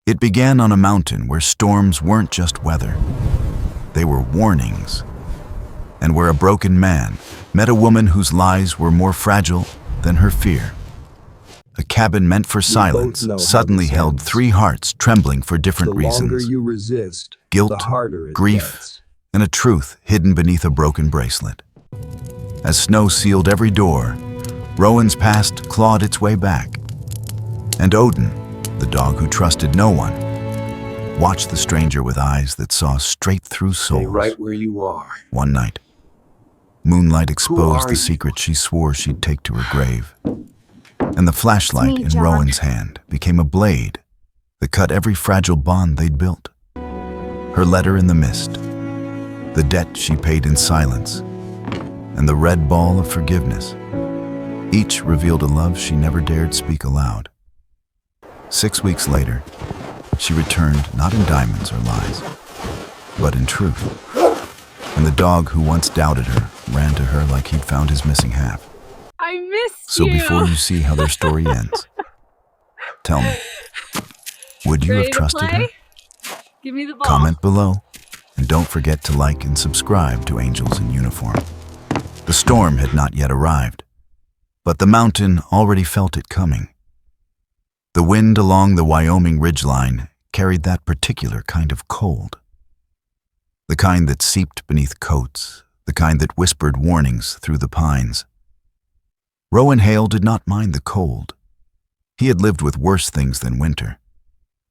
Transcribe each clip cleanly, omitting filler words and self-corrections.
It began on a mountain where storms weren't just weather. They were warnings. And where a broken man met a woman whose lies were more fragile than her fear. A cabin meant for silence suddenly held three hearts trembling for different reasons. The longer you resist, Guilt, the harder it grief, gets. and a truth hidden beneath a broken bracelet. As snow sealed every door, Rowan's past clawed its way back. And Odin, the dog who trusted no one, watched the stranger with eyes that saw straight through souls. Stay right where you are. One night, moonlight exposed the you? secret she swore she'd take to her grave. And the flashlight me, in John. Rowan's hand became a blade that cut every fragile bond they'd built. Her letter in the mist, the debt she paid in silence, and the red ball of forgiveness. Each revealed a love she never dared speak aloud. 6 weeks later, she returned not in diamonds or lies, but in truth. And the dog who once doubted her ran to her like he'd found his missing half. I missed So you. before you see how their story ends, tell me, would you Ready have to trusted play? her? Give me the ball. Comment below, and don't forget to like and subscribe to Angels in Uniform. The storm had not yet arrived, but the mountain already felt it coming. The wind along the Wyoming ridgeline carried that particular kind of cold. The kind that seeped beneath coats, the kind that whispered warnings through the pines. Rowan Hale did not mind the cold. He had lived with worse things than winter.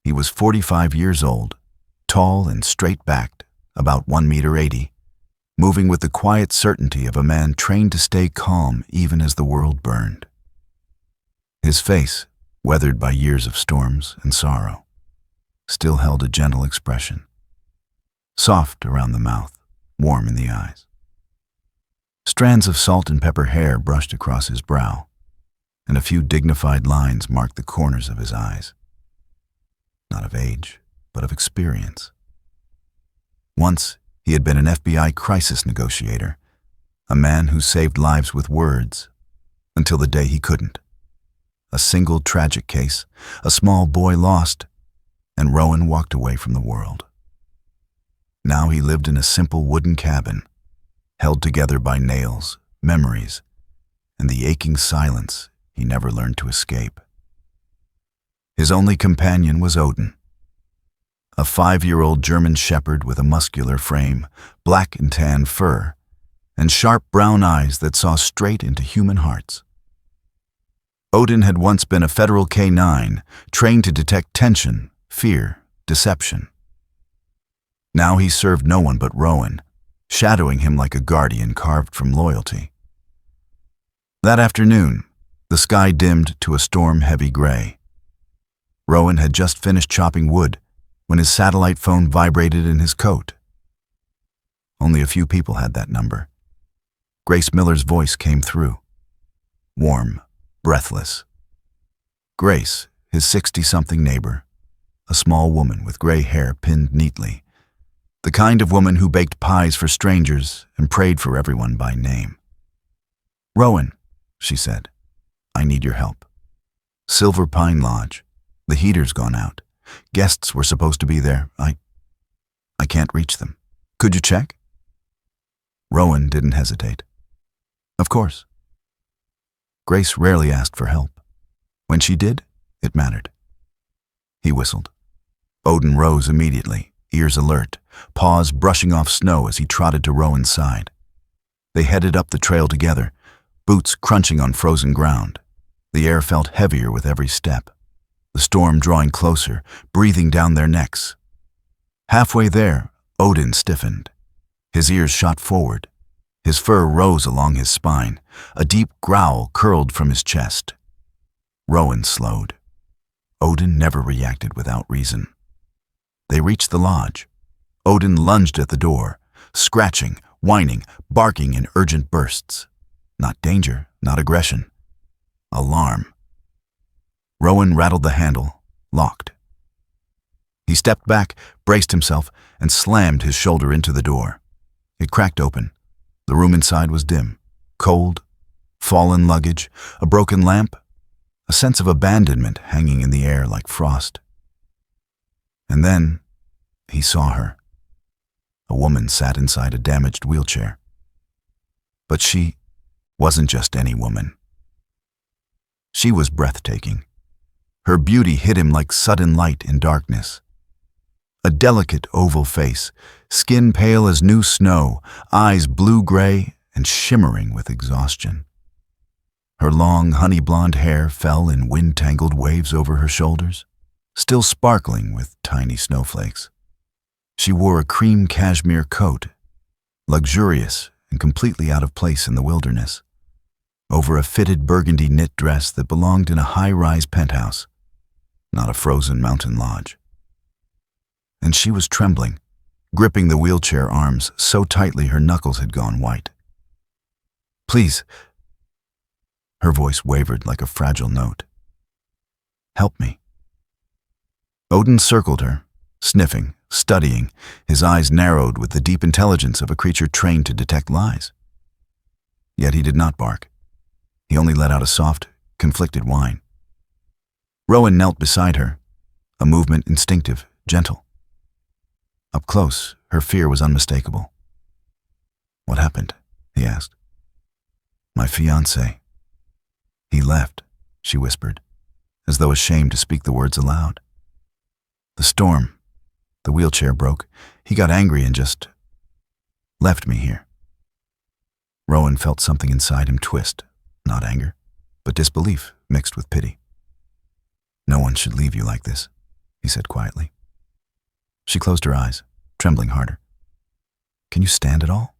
He was 45 years old, tall and straight-backed, about 1.80 meters, moving with the quiet certainty of a man trained to stay calm even as the world burned. His face, weathered by years of storms and sorrow, still held a gentle expression, soft around the mouth, warm in the eyes. Strands of salt and pepper hair brushed across his brow, and a few dignified lines marked the corners of his eyes. Not of age, but of experience. Once, he had been an FBI crisis negotiator, a man who saved lives with words, until the day he couldn't. A single tragic case, a small boy lost, and Rowan walked away from the world. Now he lived in a simple wooden cabin, held together by nails, memories, and the aching silence he never learned to escape. His only companion was Odin, a 5-year-old German shepherd with a muscular frame, black and tan fur, and sharp brown eyes that saw straight into human hearts. Odin had once been a federal K-9, trained to detect tension, fear, deception. Now he served no one but Rowan, shadowing him like a guardian carved from loyalty. That afternoon, the sky dimmed to a storm-heavy gray. Rowan had just finished chopping wood when his satellite phone vibrated in his coat. Only a few people had that number. Grace Miller's voice came through, warm, breathless. Grace, his 60-something neighbor, a small woman with gray hair pinned neatly, the kind of woman who baked pies for strangers and prayed for everyone by name. "Rowan," she said, "I need your help. Silver Pine Lodge. The heater's gone out. Guests were supposed to be there. I can't reach them. Could you check?" Rowan didn't hesitate. "Of course." Grace rarely asked for help. When she did, it mattered. He whistled. Odin rose immediately, ears alert, paws brushing off snow as he trotted to Rowan's side. They headed up the trail together, boots crunching on frozen ground. The air felt heavier with every step, the storm drawing closer, breathing down their necks. Halfway there, Odin stiffened. His ears shot forward. His fur rose along his spine. A deep growl curled from his chest. Rowan slowed. Odin never reacted without reason. They reached the lodge. Odin lunged at the door, scratching, whining, barking in urgent bursts. Not danger, not aggression. Alarm. Rowan rattled the handle, locked. He stepped back, braced himself, and slammed his shoulder into the door. It cracked open. The room inside was dim, cold, fallen luggage, a broken lamp, a sense of abandonment hanging in the air like frost. And then he saw her. A woman sat inside a damaged wheelchair. But she wasn't just any woman. She was breathtaking. Her beauty hit him like sudden light in darkness. A delicate oval face, skin pale as new snow, eyes blue-gray and shimmering with exhaustion. Her long, honey-blonde hair fell in wind-tangled waves over her shoulders, still sparkling with tiny snowflakes. She wore a cream cashmere coat, luxurious and completely out of place in the wilderness, over a fitted burgundy knit dress that belonged in a high-rise penthouse, not a frozen mountain lodge. And she was trembling, gripping the wheelchair arms so tightly her knuckles had gone white. "Please," her voice wavered like a fragile note. "Help me." Odin circled her, sniffing, studying, his eyes narrowed with the deep intelligence of a creature trained to detect lies. Yet he did not bark. He only let out a soft, conflicted whine. Rowan knelt beside her, a movement instinctive, gentle. Up close, her fear was unmistakable. "What happened?" he asked. "My fiancé. He left," she whispered, as though ashamed to speak the words aloud. "The storm. The wheelchair broke. He got angry and just left me here." Rowan felt something inside him twist, not anger, but disbelief mixed with pity. "No one should leave you like this," he said quietly. She closed her eyes, trembling harder. "Can you stand at all?"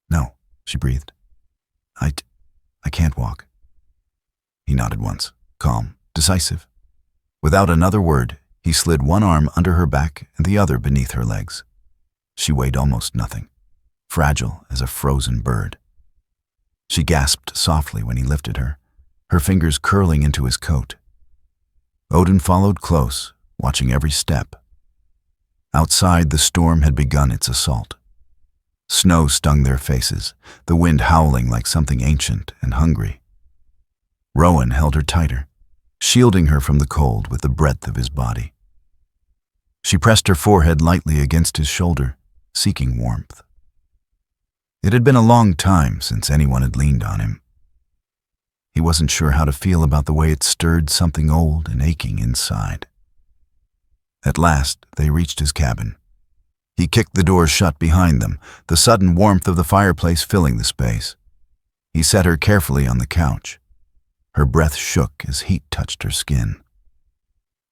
"No," she breathed. I can't walk." He nodded once, calm, decisive. Without another word, he slid one arm under her back and the other beneath her legs. She weighed almost nothing, fragile as a frozen bird. She gasped softly when he lifted her, her fingers curling into his coat. Odin followed close, watching every step. Outside, the storm had begun its assault. Snow stung their faces, the wind howling like something ancient and hungry. Rowan held her tighter, shielding her from the cold with the breadth of his body. She pressed her forehead lightly against his shoulder, seeking warmth. It had been a long time since anyone had leaned on him. He wasn't sure how to feel about the way it stirred something old and aching inside. At last, they reached his cabin. He kicked the door shut behind them, the sudden warmth of the fireplace filling the space. He set her carefully on the couch. Her breath shook as heat touched her skin.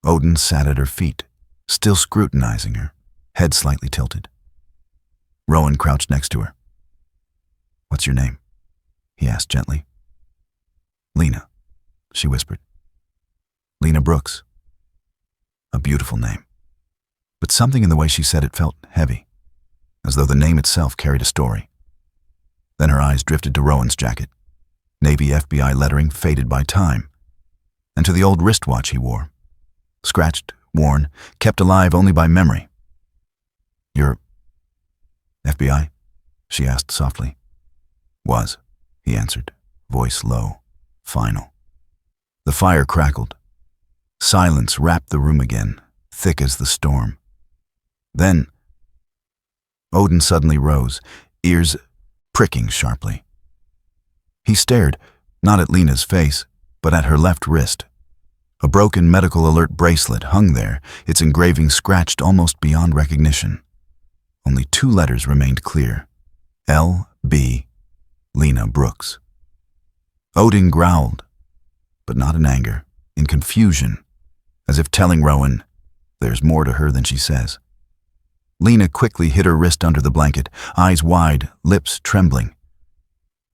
Odin sat at her feet, still scrutinizing her, head slightly tilted. Rowan crouched next to her. "What's your name?" he asked gently. "Lena," she whispered. "Lena Brooks." A beautiful name. But something in the way she said it felt heavy, as though the name itself carried a story. Then her eyes drifted to Rowan's jacket, navy FBI lettering faded by time, and to the old wristwatch he wore, scratched, worn, kept alive only by memory. "You're FBI?" she asked softly. "Was," he answered, voice low, final. The fire crackled. Silence wrapped the room again, thick as the storm. Then, Odin suddenly rose, ears pricking sharply. He stared, not at Lena's face, but at her left wrist. A broken medical alert bracelet hung there, its engraving scratched almost beyond recognition. Only 2 letters remained clear. L.B. Lena Brooks. Odin growled, but not in anger, in confusion, as if telling Rowan, there's more to her than she says. Lena quickly hid her wrist under the blanket, eyes wide, lips trembling.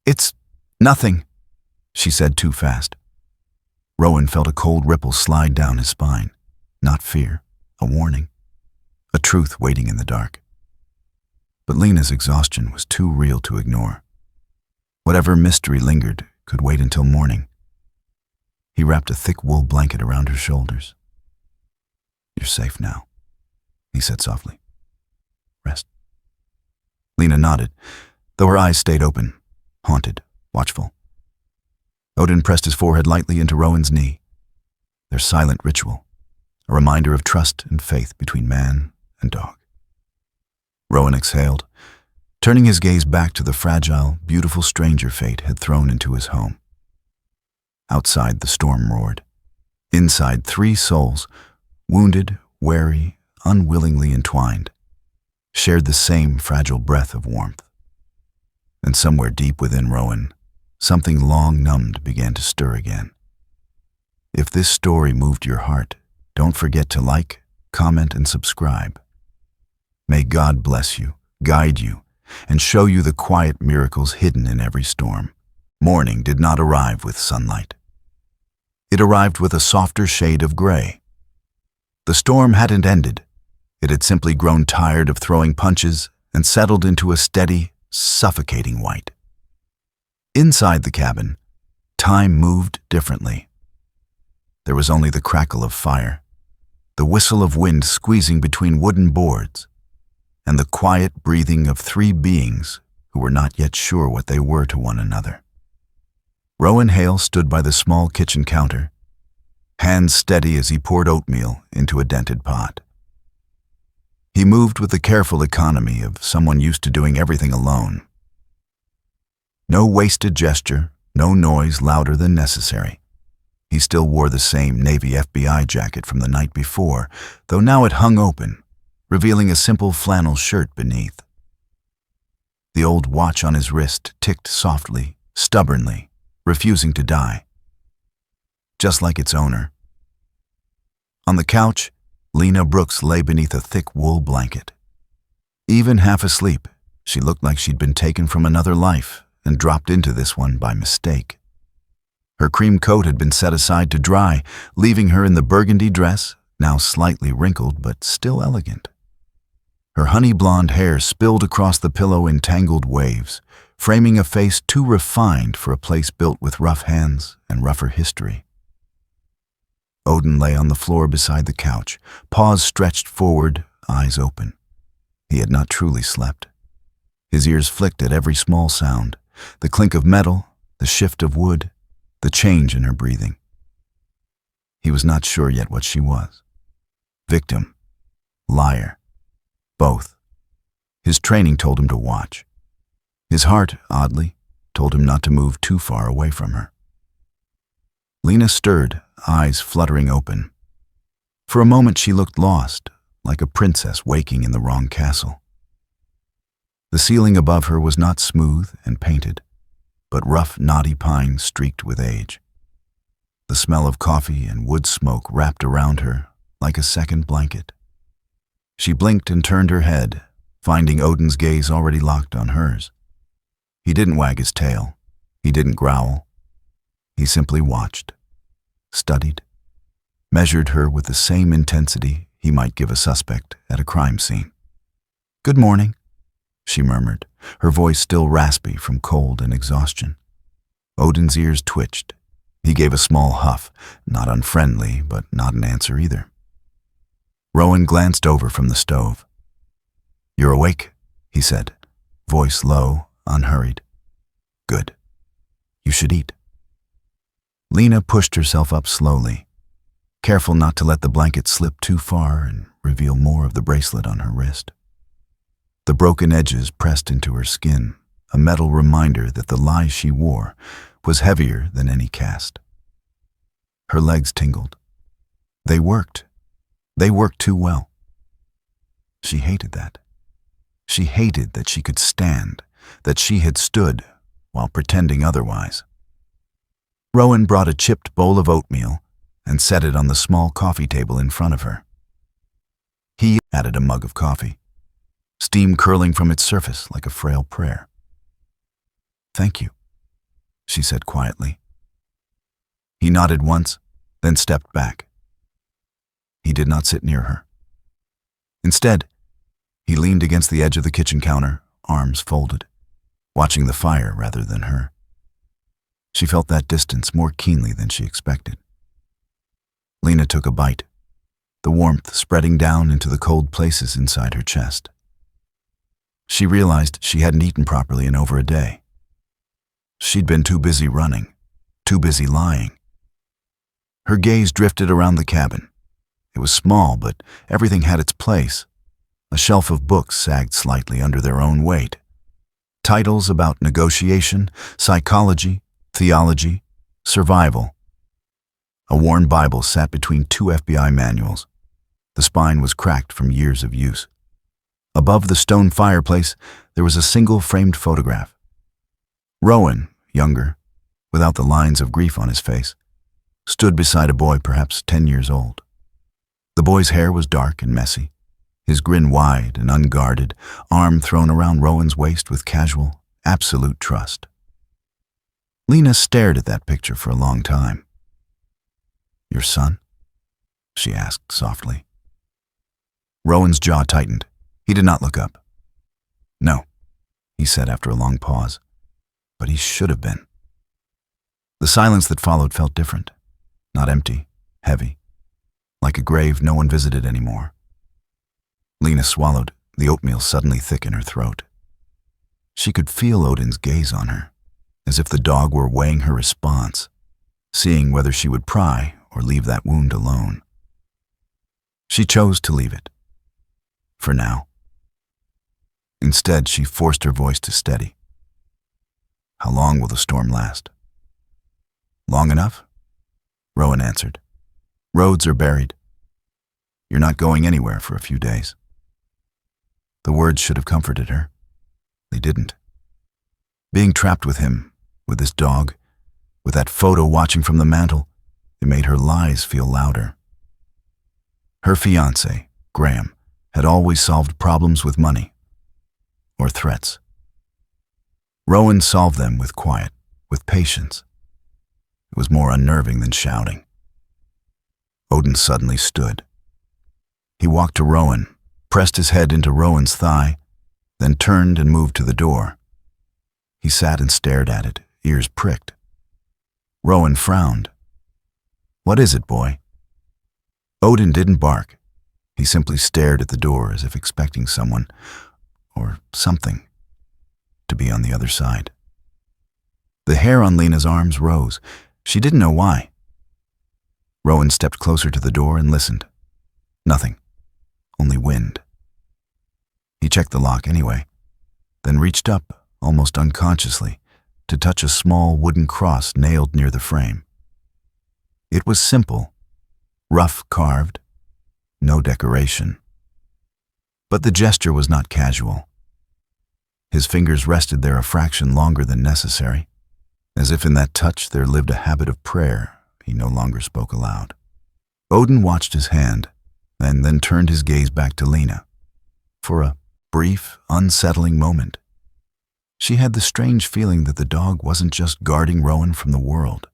"It's nothing," she said too fast. Rowan felt a cold ripple slide down his spine. Not fear, a warning. A truth waiting in the dark. But Lena's exhaustion was too real to ignore. Whatever mystery lingered could wait until morning. He wrapped a thick wool blanket around her shoulders. "You're safe now," he said softly. "Rest." Lena nodded, though her eyes stayed open, haunted, watchful. Odin pressed his forehead lightly into Rowan's knee. Their silent ritual, a reminder of trust and faith between man and dog. Rowan exhaled, turning his gaze back to the fragile, beautiful stranger fate had thrown into his home. Outside, the storm roared. Inside, 3 souls, wounded, wary, unwillingly entwined, shared the same fragile breath of warmth. And somewhere deep within Rowan, something long numbed began to stir again. If this story moved your heart, don't forget to like, comment, and subscribe. May God bless you, guide you, and show you the quiet miracles hidden in every storm. Morning did not arrive with sunlight. It arrived with a softer shade of gray. The storm hadn't ended. It had simply grown tired of throwing punches and settled into a steady, suffocating white. Inside the cabin, time moved differently. There was only the crackle of fire, the whistle of wind squeezing between wooden boards, and the quiet breathing of 3 beings who were not yet sure what they were to one another. Rowan Hale stood by the small kitchen counter, hands steady as he poured oatmeal into a dented pot. He moved with the careful economy of someone used to doing everything alone. No wasted gesture, no noise louder than necessary. He still wore the same Navy FBI jacket from the night before, though now it hung open, revealing a simple flannel shirt beneath. The old watch on his wrist ticked softly, stubbornly, refusing to die, just like its owner. On the couch, Lena Brooks lay beneath a thick wool blanket. Even half asleep, she looked like she'd been taken from another life and dropped into this one by mistake. Her cream coat had been set aside to dry, leaving her in the burgundy dress, now slightly wrinkled but still elegant. Her honey blonde hair spilled across the pillow in tangled waves, framing a face too refined for a place built with rough hands and rougher history. Odin lay on the floor beside the couch, paws stretched forward, eyes open. He had not truly slept. His ears flicked at every small sound, the clink of metal, the shift of wood, the change in her breathing. He was not sure yet what she was. Victim, liar, both. His training told him to watch. His heart, oddly, told him not to move too far away from her. Lena stirred, eyes fluttering open. For a moment she looked lost, like a princess waking in the wrong castle. The ceiling above her was not smooth and painted, but rough, knotty pine streaked with age. The smell of coffee and wood smoke wrapped around her like a second blanket. She blinked and turned her head, finding Odin's gaze already locked on hers. He didn't wag his tail. He didn't growl. He simply watched, studied, measured her with the same intensity he might give a suspect at a crime scene. "Good morning," she murmured, her voice still raspy from cold and exhaustion. Odin's ears twitched. He gave a small huff, not unfriendly, but not an answer either. Rowan glanced over from the stove. "You're awake," he said, voice low, unhurried. "Good. You should eat." Lena pushed herself up slowly, careful not to let the blanket slip too far and reveal more of the bracelet on her wrist. The broken edges pressed into her skin, a metal reminder that the lie she wore was heavier than any cast. Her legs tingled. They worked. They worked too well. She hated that. She hated that she could stand, that she had stood while pretending otherwise. Rowan brought a chipped bowl of oatmeal and set it on the small coffee table in front of her. He added a mug of coffee, steam curling from its surface like a frail prayer. "Thank you," she said quietly. He nodded once, then stepped back. He did not sit near her. Instead, he leaned against the edge of the kitchen counter, arms folded, watching the fire rather than her. She felt that distance more keenly than she expected. Lena took a bite, the warmth spreading down into the cold places inside her chest. She realized she hadn't eaten properly in over a day. She'd been too busy running, too busy lying. Her gaze drifted around the cabin, It was small, but everything had its place. A shelf of books sagged slightly under their own weight. Titles about negotiation, psychology, theology, survival. A worn Bible sat between two FBI manuals. The spine was cracked from years of use. Above the stone fireplace, there was a single framed photograph. Rowan, younger, without the lines of grief on his face, stood beside a boy perhaps 10 years old. The boy's hair was dark and messy, his grin wide and unguarded, arm thrown around Rowan's waist with casual, absolute trust. Lena stared at that picture for a long time. "Your son?" she asked softly. Rowan's jaw tightened. He did not look up. "No," he said after a long pause, "but he should have been." The silence that followed felt different, not empty, heavy, like a grave no one visited anymore. Lena swallowed, the oatmeal suddenly thick in her throat. She could feel Odin's gaze on her, as if the dog were weighing her response, seeing whether she would pry or leave that wound alone. She chose to leave it. For now. Instead, she forced her voice to steady. "How long will the storm last?" "Long enough," Rowan answered. "Roads are buried. You're not going anywhere for a few days." The words should have comforted her. They didn't. Being trapped with him, with this dog, with that photo watching from the mantel, it made her lies feel louder. Her fiancé, Graham, had always solved problems with money or threats. Rowan solved them with quiet, with patience. It was more unnerving than shouting. Odin suddenly stood. He walked to Rowan, pressed his head into Rowan's thigh, then turned and moved to the door. He sat and stared at it, ears pricked. Rowan frowned. "What is it, boy?" Odin didn't bark. He simply stared at the door as if expecting someone, or something, to be on the other side. The hair on Lena's arms rose. She didn't know why. Rowan stepped closer to the door and listened. Nothing. Only wind. He checked the lock anyway, then reached up, almost unconsciously, to touch a small wooden cross nailed near the frame. It was simple, rough carved, no decoration. But the gesture was not casual. His fingers rested there a fraction longer than necessary, as if in that touch there lived a habit of prayer he no longer spoke aloud. Odin watched his hand, and then turned his gaze back to Lena. For a brief, unsettling moment, she had the strange feeling that the dog wasn't just guarding Rowan from the world.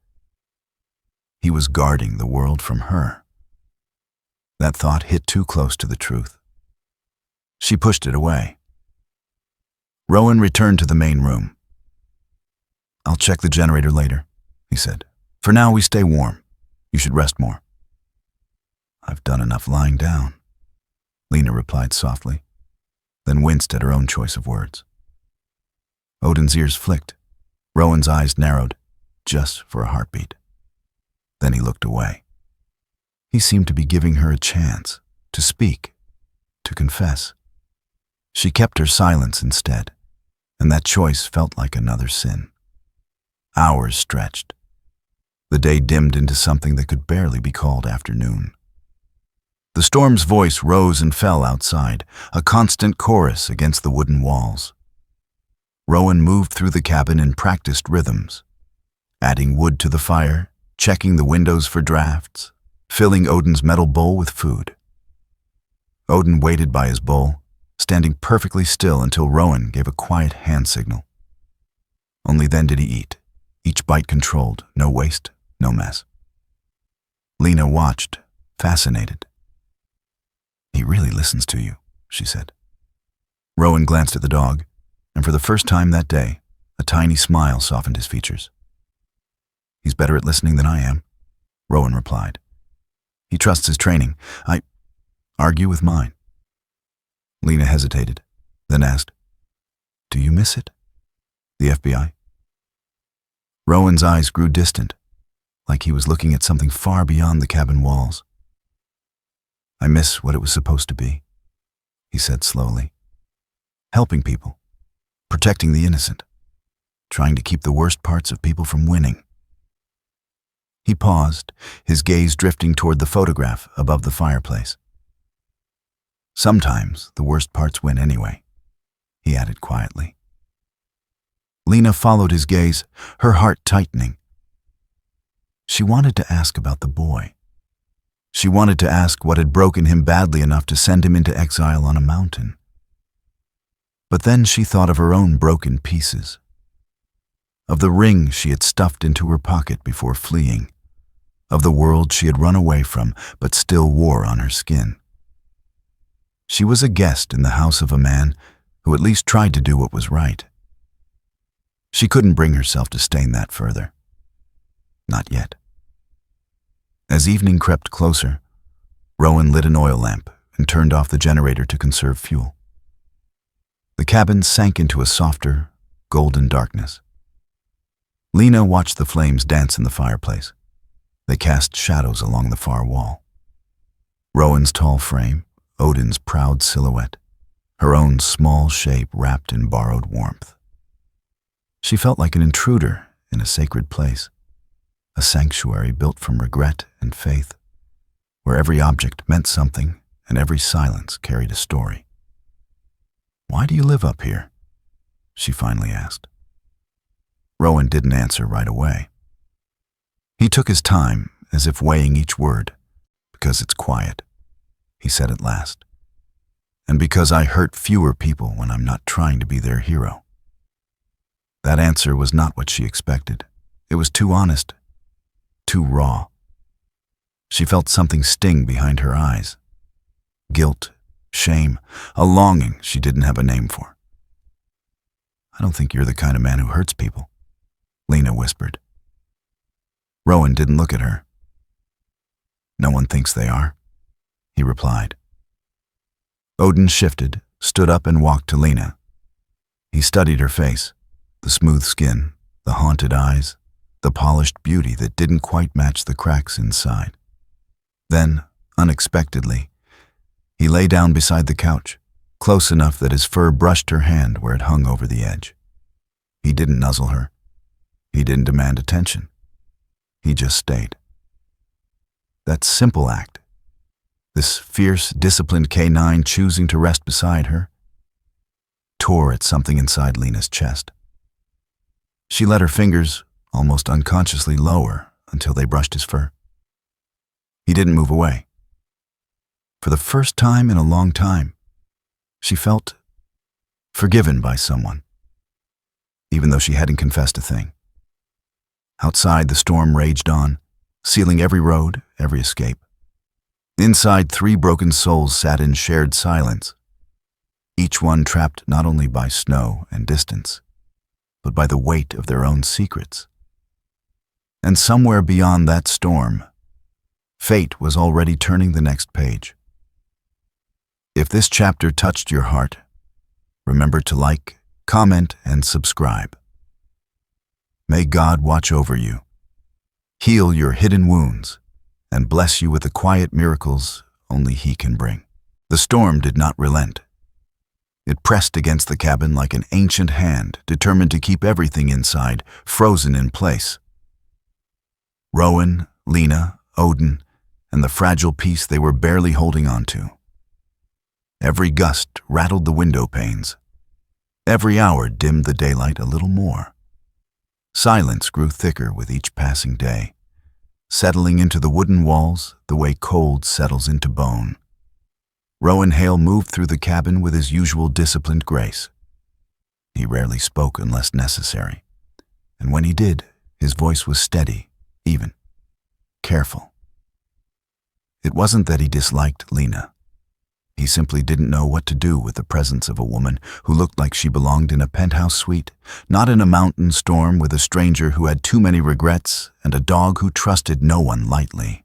He was guarding the world from her. That thought hit too close to the truth. She pushed it away. Rowan returned to the main room. "I'll check the generator later," he said. "For now, we stay warm. You should rest more." "I've done enough lying down," Lena replied softly, then winced at her own choice of words. Odin's ears flicked. Rowan's eyes narrowed, just for a heartbeat. Then he looked away. He seemed to be giving her a chance to speak, to confess. She kept her silence instead, and that choice felt like another sin. Hours stretched. The day dimmed into something that could barely be called afternoon. The storm's voice rose and fell outside, a constant chorus against the wooden walls. Rowan moved through the cabin in practiced rhythms, adding wood to the fire, checking the windows for drafts, filling Odin's metal bowl with food. Odin waited by his bowl, standing perfectly still until Rowan gave a quiet hand signal. Only then did he eat, each bite controlled, no waste, no mess. Lena watched, fascinated. "He really listens to you," she said. Rowan glanced at the dog, and for the first time that day, a tiny smile softened his features. "He's better at listening than I am," Rowan replied. "He trusts his training. I argue with mine." Lena hesitated, then asked, "Do you miss it? The FBI?" Rowan's eyes grew distant, like he was looking at something far beyond the cabin walls. I miss what it was supposed to be, he said slowly. Helping people, protecting the innocent, trying to keep the worst parts of people from winning. He paused, his gaze drifting toward the photograph above the fireplace. Sometimes the worst parts win anyway, he added quietly. Lena followed his gaze, her heart tightening. She wanted to ask about the boy. She wanted to ask what had broken him badly enough to send him into exile on a mountain. But then she thought of her own broken pieces, of the ring she had stuffed into her pocket before fleeing, of the world she had run away from but still wore on her skin. She was a guest in the house of a man who at least tried to do what was right. She couldn't bring herself to stain that further. Not yet. As evening crept closer, Rowan lit an oil lamp and turned off the generator to conserve fuel. The cabin sank into a softer, golden darkness. Lena watched the flames dance in the fireplace. They cast shadows along the far wall. Rowan's tall frame, Odin's proud silhouette, her own small shape wrapped in borrowed warmth. She felt like an intruder in a sacred place, a sanctuary built from regret and faith, where every object meant something and every silence carried a story. "Why do you live up here?" she finally asked. Rowan didn't answer right away. He took his time, as if weighing each word. "Because it's quiet," he said at last. "And because I hurt fewer people when I'm not trying to be their hero." That answer was not what she expected. It was too honest, too raw. She felt something sting behind her eyes. Guilt, shame, a longing she didn't have a name for. "I don't think you're the kind of man who hurts people," Lena whispered. Rowan didn't look at her. "No one thinks they are," he replied. Odin shifted, stood up and walked to Lena. He studied her face, the smooth skin, the haunted eyes, the polished beauty that didn't quite match the cracks inside. Then, unexpectedly, he lay down beside the couch, close enough that his fur brushed her hand where it hung over the edge. He didn't nuzzle her. He didn't demand attention. He just stayed. That simple act, this fierce, disciplined K9 choosing to rest beside her, tore at something inside Lena's chest. She let her fingers, almost unconsciously, lower until they brushed his fur. He didn't move away. For the first time in a long time, she felt forgiven by someone, even though she hadn't confessed a thing. Outside, the storm raged on, sealing every road, every escape. Inside, 3 broken souls sat in shared silence, each one trapped not only by snow and distance, but by the weight of their own secrets. And somewhere beyond that storm, fate was already turning the next page. If this chapter touched your heart, remember to like, comment, and subscribe. May God watch over you, heal your hidden wounds, and bless you with the quiet miracles only He can bring. The storm did not relent. It pressed against the cabin like an ancient hand, determined to keep everything inside frozen in place. Rowan, Lena, Odin, and the fragile piece they were barely holding on to. Every gust rattled the window panes. Every hour dimmed the daylight a little more. Silence grew thicker with each passing day, settling into the wooden walls the way cold settles into bone. Rowan Hale moved through the cabin with his usual disciplined grace. He rarely spoke unless necessary, and when he did, his voice was steady, even, careful. It wasn't that he disliked Lena. He simply didn't know what to do with the presence of a woman who looked like she belonged in a penthouse suite, not in a mountain storm with a stranger who had too many regrets and a dog who trusted no one lightly.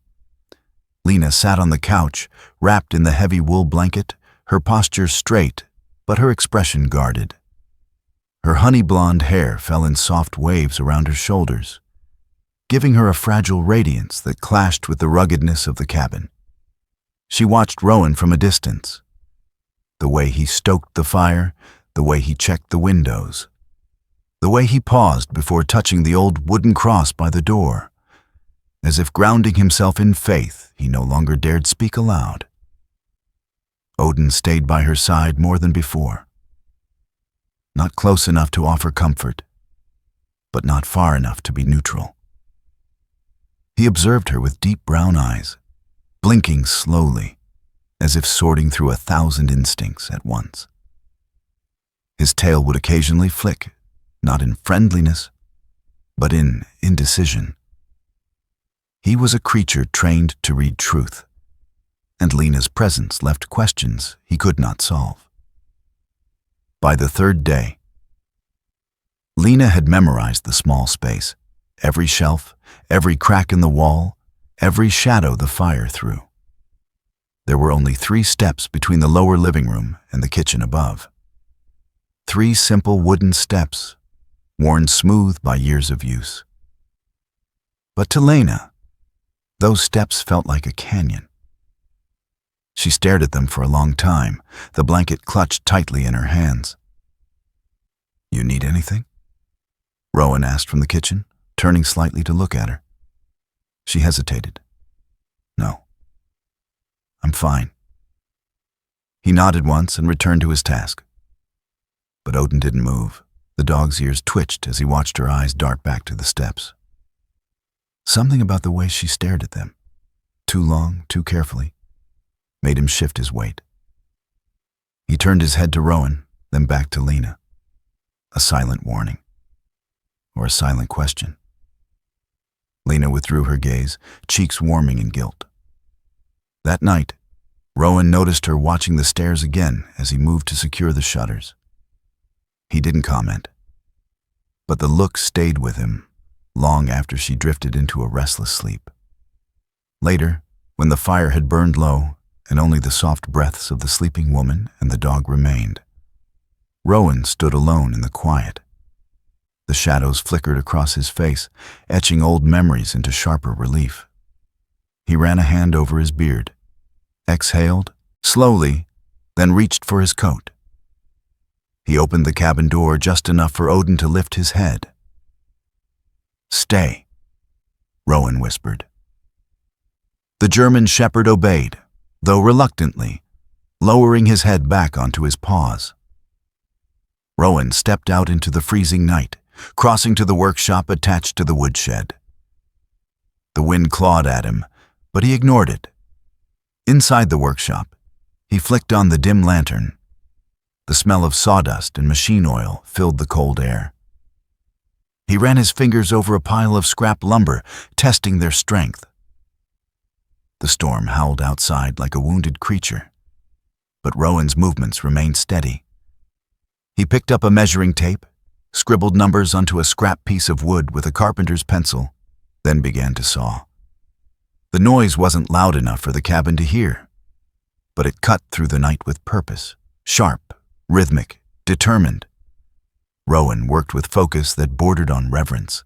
Lena sat on the couch, wrapped in the heavy wool blanket, her posture straight, but her expression guarded. Her honey-blonde hair fell in soft waves around her shoulders, giving her a fragile radiance that clashed with the ruggedness of the cabin. She watched Rowan from a distance. The way he stoked the fire, the way he checked the windows, the way he paused before touching the old wooden cross by the door. As if grounding himself in faith, he no longer dared speak aloud. Odin stayed by her side more than before. Not close enough to offer comfort, but not far enough to be neutral. He observed her with deep brown eyes, blinking slowly, as if sorting through 1,000 instincts at once. His tail would occasionally flick, not in friendliness, but in indecision. He was a creature trained to read truth, and Lena's presence left questions he could not solve. By the third day, Lena had memorized the small space, every shelf, every crack in the wall, every shadow the fire threw. There were only 3 steps between the lower living room and the kitchen above. 3 simple wooden steps, worn smooth by years of use. But to Lena, those steps felt like a canyon. She stared at them for a long time, the blanket clutched tightly in her hands. "You need anything?" Rowan asked from the kitchen, turning slightly to look at her. She hesitated. "No. I'm fine." He nodded once and returned to his task. But Odin didn't move. The dog's ears twitched as he watched her eyes dart back to the steps. Something about the way she stared at them, too long, too carefully, made him shift his weight. He turned his head to Rowan, then back to Lena. A silent warning. Or a silent question. Lena withdrew her gaze, cheeks warming in guilt. That night, Rowan noticed her watching the stairs again as he moved to secure the shutters. He didn't comment, but the look stayed with him long after she drifted into a restless sleep. Later, when the fire had burned low and only the soft breaths of the sleeping woman and the dog remained, Rowan stood alone in the quiet. The shadows flickered across his face, etching old memories into sharper relief. He ran a hand over his beard, exhaled, slowly, then reached for his coat. He opened the cabin door just enough for Odin to lift his head. "Stay," Rowan whispered. The German shepherd obeyed, though reluctantly, lowering his head back onto his paws. Rowan stepped out into the freezing night, crossing to the workshop attached to the woodshed. The wind clawed at him, but he ignored it. Inside the workshop, he flicked on the dim lantern. The smell of sawdust and machine oil filled the cold air. He ran his fingers over a pile of scrap lumber, testing their strength. The storm howled outside like a wounded creature, but Rowan's movements remained steady. He picked up a measuring tape, scribbled numbers onto a scrap piece of wood with a carpenter's pencil, then began to saw. The noise wasn't loud enough for the cabin to hear, but it cut through the night with purpose, sharp, rhythmic, determined. Rowan worked with focus that bordered on reverence.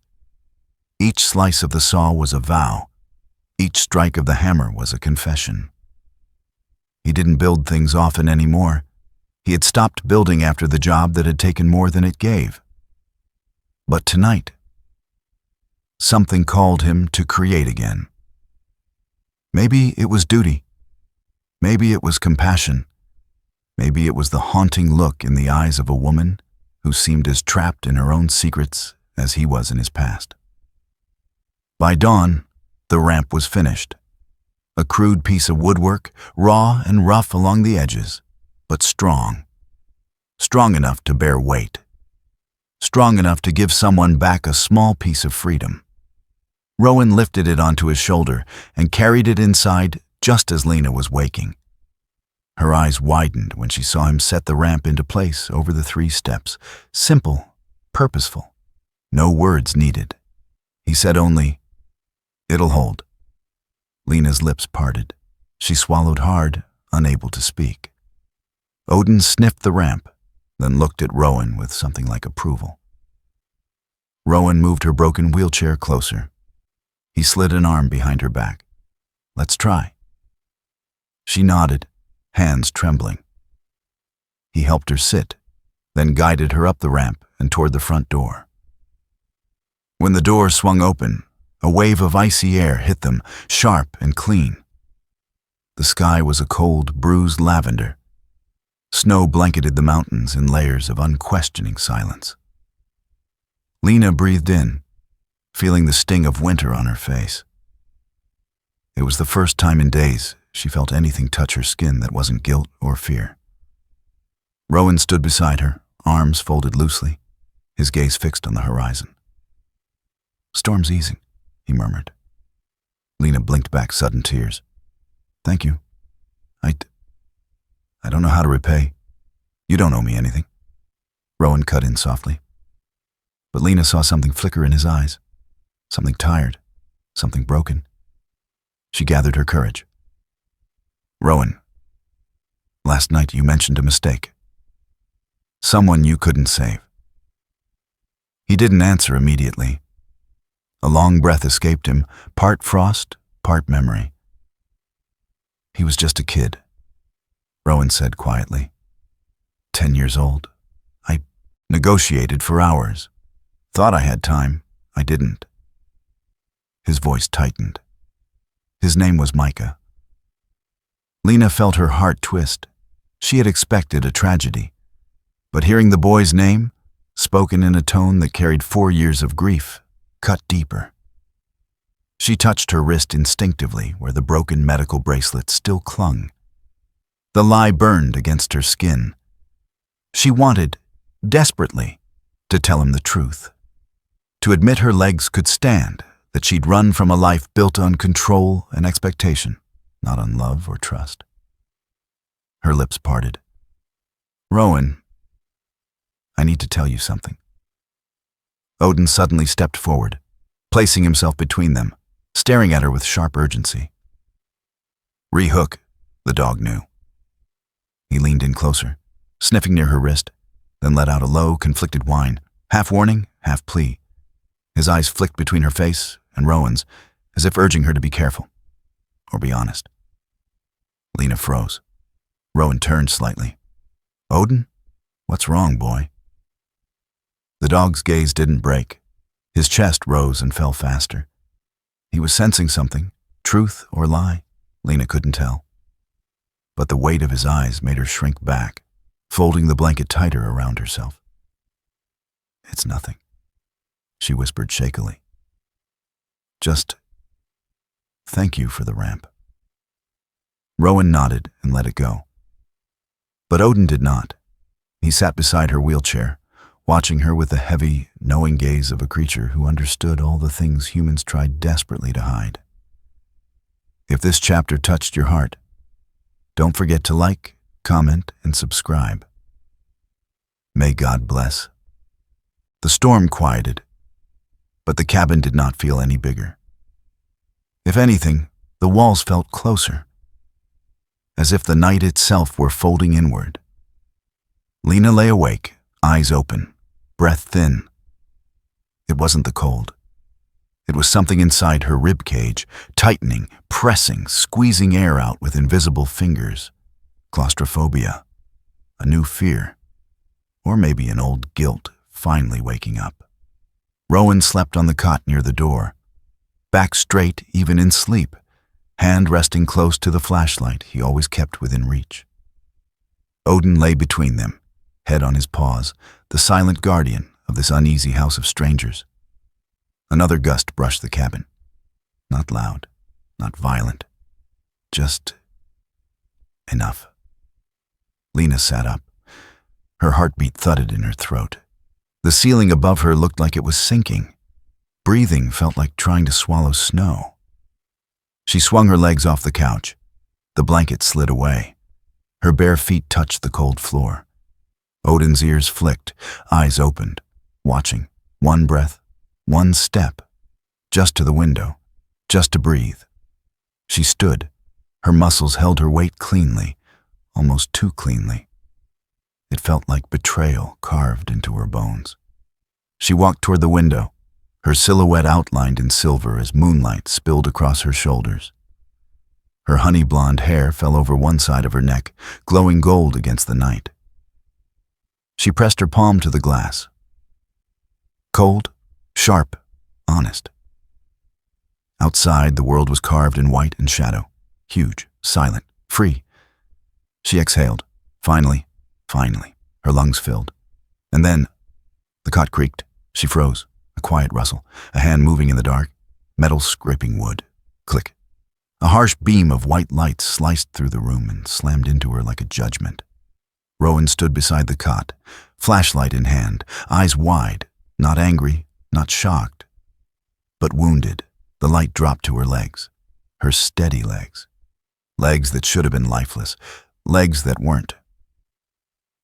Each slice of the saw was a vow. Each strike of the hammer was a confession. He didn't build things often anymore. He had stopped building after the job that had taken more than it gave. But tonight, something called him to create again. Maybe it was duty. Maybe it was compassion. Maybe it was the haunting look in the eyes of a woman who seemed as trapped in her own secrets as he was in his past. By dawn, the ramp was finished. A crude piece of woodwork, raw and rough along the edges, but strong. Strong enough to bear weight. Strong enough to give someone back a small piece of freedom. Rowan lifted it onto his shoulder and carried it inside just as Lena was waking. Her eyes widened when she saw him set the ramp into place over the 3 steps. Simple, purposeful, no words needed. He said only, "It'll hold." Lena's lips parted. She swallowed hard, unable to speak. Odin sniffed the ramp, then looked at Rowan with something like approval. Rowan moved her broken wheelchair closer. He slid an arm behind her back. "Let's try." She nodded, hands trembling. He helped her sit, then guided her up the ramp and toward the front door. When the door swung open, a wave of icy air hit them, sharp and clean. The sky was a cold, bruised lavender. Snow blanketed the mountains in layers of unquestioning silence. Lena breathed in, feeling the sting of winter on her face. It was the first time in days she felt anything touch her skin that wasn't guilt or fear. Rowan stood beside her, arms folded loosely, his gaze fixed on the horizon. "Storm's easing," he murmured. Lena blinked back sudden tears. "Thank you. I don't know how to repay. You don't owe me anything." Rowan cut in softly. But Lena saw something flicker in his eyes, something tired, something broken. She gathered her courage. "Rowan, last night you mentioned a mistake. Someone you couldn't save." He didn't answer immediately. A long breath escaped him, part frost, part memory. "He was just a kid," Rowan said quietly. 10 years old. I negotiated for hours. Thought I had time. I didn't." His voice tightened. His name was Micah. Lena felt her heart twist. She had expected a tragedy. But hearing the boy's name, spoken in a tone that carried 4 years of grief, cut deeper. She touched her wrist instinctively where the broken medical bracelet still clung. The lie burned against her skin. She wanted, desperately, to tell him the truth. To admit her legs could stand, that she'd run from a life built on control and expectation, not on love or trust. Her lips parted. "Rowan, I need to tell you something." Odin suddenly stepped forward, placing himself between them, staring at her with sharp urgency. "Rehook," the dog knew. He leaned in closer, sniffing near her wrist, then let out a low, conflicted whine, half warning, half plea. His eyes flicked between her face and Rowan's, as if urging her to be careful, or be honest. Lena froze. Rowan turned slightly. "Odin, what's wrong, boy?" The dog's gaze didn't break. His chest rose and fell faster. He was sensing something, truth or lie, Lena couldn't tell. But the weight of his eyes made her shrink back, folding the blanket tighter around herself. "It's nothing," she whispered shakily. "Just thank you for the ramp." Rowan nodded and let it go. But Odin did not. He sat beside her wheelchair, watching her with the heavy, knowing gaze of a creature who understood all the things humans tried desperately to hide. If this chapter touched your heart, don't forget to like, comment, and subscribe. May God bless. The storm quieted, but the cabin did not feel any bigger. If anything, the walls felt closer, as if the night itself were folding inward. Lena lay awake, eyes open, breath thin. It wasn't the cold. It was something inside her rib cage, tightening, pressing, squeezing air out with invisible fingers. Claustrophobia, a new fear, or maybe an old guilt finally waking up. Rowan slept on the cot near the door, back straight even in sleep, hand resting close to the flashlight he always kept within reach. Odin lay between them, head on his paws, the silent guardian of this uneasy house of strangers. Another gust brushed the cabin. Not loud, not violent, just enough. Lena sat up. Her heartbeat thudded in her throat. The ceiling above her looked like it was sinking. Breathing felt like trying to swallow snow. She swung her legs off the couch. The blanket slid away. Her bare feet touched the cold floor. Odin's ears flicked, eyes opened, watching. One breath, one step, just to the window, just to breathe. She stood. Her muscles held her weight cleanly, almost too cleanly. It felt like betrayal carved into her bones. She walked toward the window, her silhouette outlined in silver as moonlight spilled across her shoulders. Her honey blonde hair fell over one side of her neck, glowing gold against the night. She pressed her palm to the glass. Cold, sharp, honest. Outside, the world was carved in white and shadow, huge, silent, free. She exhaled. Finally, her lungs filled. And then, the cot creaked. She froze. A quiet rustle, a hand moving in the dark, metal scraping wood. Click. A harsh beam of white light sliced through the room and slammed into her like a judgment. Rowan stood beside the cot, flashlight in hand, eyes wide, not angry, not shocked, but wounded. The light dropped to her legs, her steady legs. Legs that should have been lifeless, legs that weren't.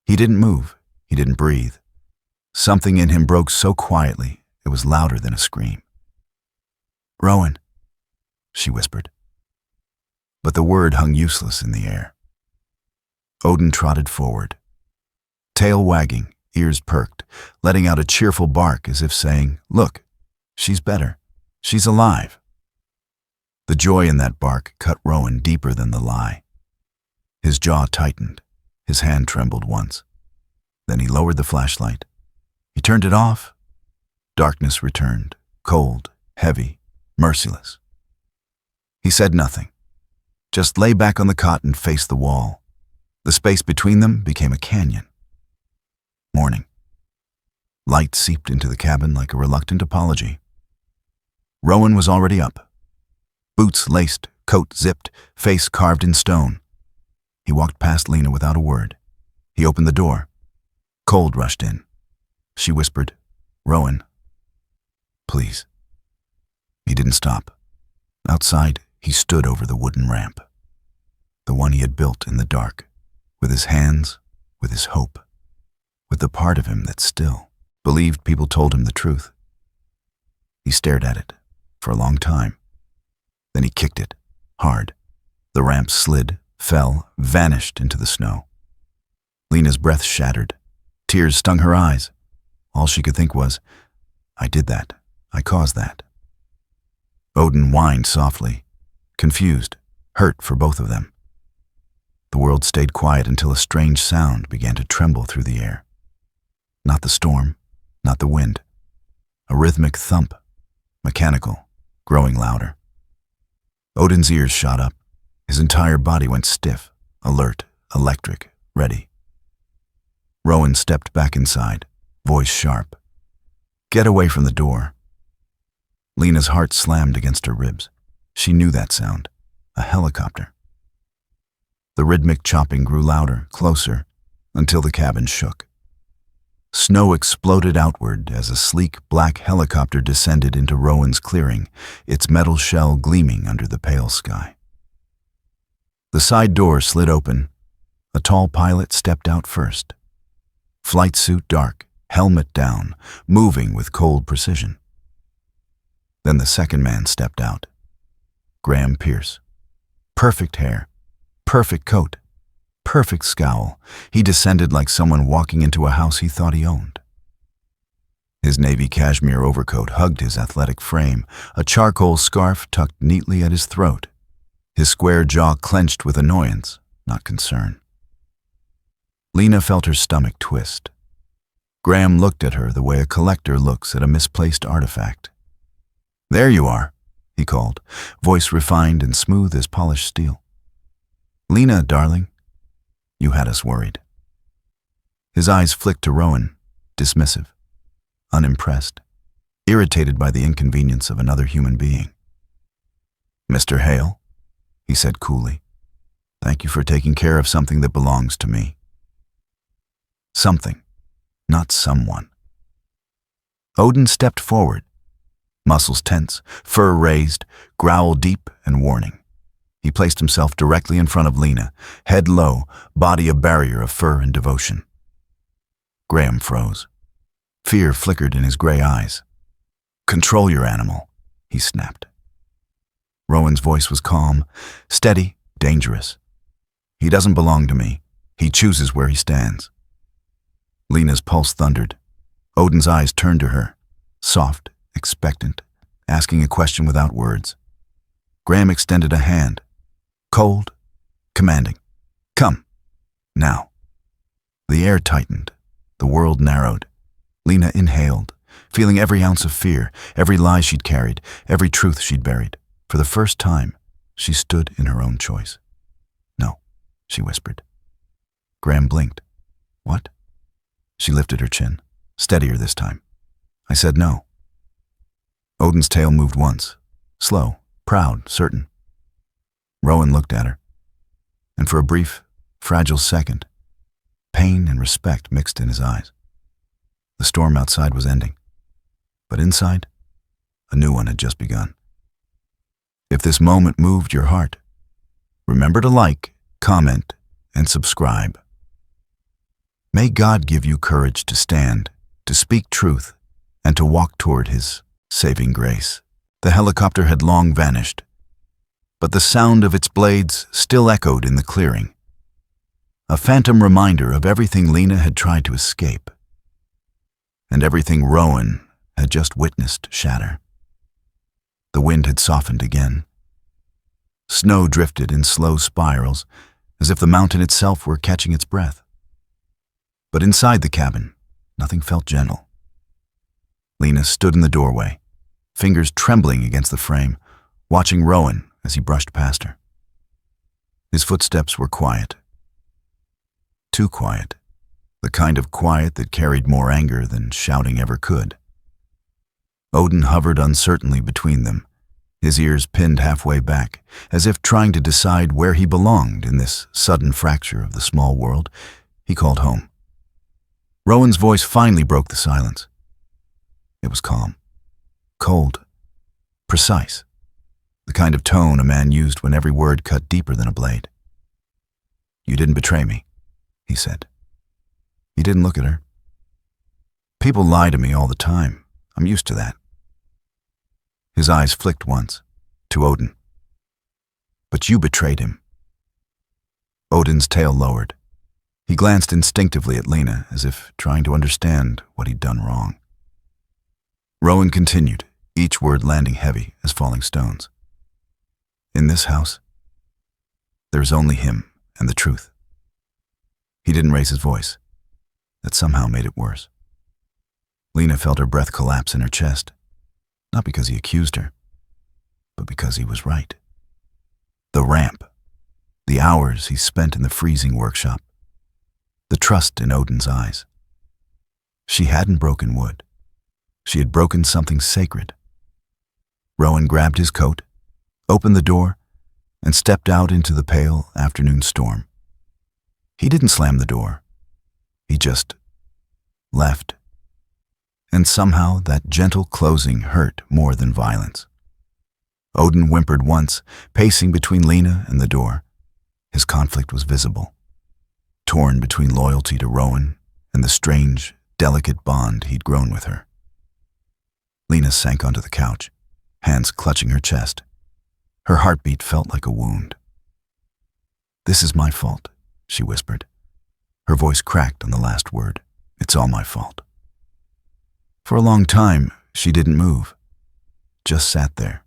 He didn't move, he didn't breathe. Something in him broke so quietly, it was louder than a scream. "Rowan," she whispered. But the word hung useless in the air. Odin trotted forward, tail wagging, ears perked, letting out a cheerful bark as if saying, "Look, she's better. She's alive." The joy in that bark cut Rowan deeper than the lie. His jaw tightened, his hand trembled once. Then he lowered the flashlight. He turned it off. Darkness returned, cold, heavy, merciless. He said nothing, just lay back on the cot and faced the wall. The space between them became a canyon. Morning. Light seeped into the cabin like a reluctant apology. Rowan was already up. Boots laced, coat zipped, face carved in stone. He walked past Lena without a word. He opened the door. Cold rushed in. She whispered, "Rowan, please." He didn't stop. Outside, he stood over the wooden ramp, the one he had built in the dark, with his hands, with his hope, with the part of him that still believed people told him the truth. He stared at it for a long time. Then he kicked it, hard. The ramp slid, fell, vanished into the snow. Lena's breath shattered. Tears stung her eyes. All she could think was, "I did that. I caused that." Odin whined softly, confused, hurt for both of them. The world stayed quiet until a strange sound began to tremble through the air. Not the storm, not the wind. A rhythmic thump, mechanical, growing louder. Odin's ears shot up. His entire body went stiff, alert, electric, ready. Rowan stepped back inside, voice sharp. "Get away from the door." Lena's heart slammed against her ribs. She knew that sound. A helicopter. The rhythmic chopping grew louder, closer, until the cabin shook. Snow exploded outward as a sleek black helicopter descended into Rowan's clearing, its metal shell gleaming under the pale sky. The side door slid open. A tall pilot stepped out first. Flight suit dark, helmet down, moving with cold precision. Then the second man stepped out. Graham Pierce. Perfect hair, perfect coat, perfect scowl. He descended like someone walking into a house he thought he owned. His navy cashmere overcoat hugged his athletic frame, a charcoal scarf tucked neatly at his throat. His square jaw clenched with annoyance, not concern. Lena felt her stomach twist. Graham looked at her the way a collector looks at a misplaced artifact. "There you are," he called, voice refined and smooth as polished steel. "Lena, darling, you had us worried." His eyes flicked to Rowan, dismissive, unimpressed, irritated by the inconvenience of another human being. "Mr. Hale," he said coolly, "thank you for taking care of something that belongs to me." Something, not someone. Odin stepped forward, muscles tense, fur raised, growl deep and warning. He placed himself directly in front of Lena, head low, body a barrier of fur and devotion. Graham froze. Fear flickered in his gray eyes. "Control your animal," he snapped. Rowan's voice was calm, steady, dangerous. "He doesn't belong to me. He chooses where he stands." Lena's pulse thundered. Odin's eyes turned to her, soft, expectant, asking a question without words. Graham extended a hand. Cold, commanding. Come, now. The air tightened. The world narrowed. Lena inhaled, feeling every ounce of fear, every lie she'd carried, every truth she'd buried. For the first time, she stood in her own choice. No, she whispered. Graham blinked. What? She lifted her chin, steadier this time. I said no. Odin's tail moved once, slow, proud, certain. Rowan looked at her, and for a brief, fragile second, pain and respect mixed in his eyes. The storm outside was ending, but inside, a new one had just begun. If this moment moved your heart, remember to like, comment, and subscribe. May God give you courage to stand, to speak truth, and to walk toward His saving grace. The helicopter had long vanished, but the sound of its blades still echoed in the clearing, a phantom reminder of everything Lena had tried to escape, and everything Rowan had just witnessed shatter. The wind had softened again. Snow drifted in slow spirals, as if the mountain itself were catching its breath. But inside the cabin, nothing felt gentle. Lena stood in the doorway, fingers trembling against the frame, watching Rowan as he brushed past her. His footsteps were quiet. Too quiet, the kind of quiet that carried more anger than shouting ever could. Odin hovered uncertainly between them, his ears pinned halfway back, as if trying to decide where he belonged in this sudden fracture of the small world he called home. Rowan's voice finally broke the silence. It was calm, cold, precise, the kind of tone a man used when every word cut deeper than a blade. You didn't betray me, he said. He didn't look at her. People lie to me all the time. I'm used to that. His eyes flicked once, to Odin. But you betrayed him. Odin's tail lowered. He glanced instinctively at Lena, as if trying to understand what he'd done wrong. Rowan continued, each word landing heavy as falling stones. In this house, there's only him and the truth. He didn't raise his voice. That somehow made it worse. Lena felt her breath collapse in her chest, not because he accused her, but because he was right. The ramp, the hours he spent in the freezing workshop, the trust in Odin's eyes. She hadn't broken wood. She had broken something sacred. Rowan grabbed his coat, opened the door, and stepped out into the pale afternoon storm. He didn't slam the door. He just left. And somehow that gentle closing hurt more than violence. Odin whimpered once, pacing between Lena and the door. His conflict was visible, torn between loyalty to Rowan and the strange, delicate bond he'd grown with her. Lena sank onto the couch, hands clutching her chest. Her heartbeat felt like a wound. This is my fault, she whispered. Her voice cracked on the last word. It's all my fault. For a long time, she didn't move, just sat there,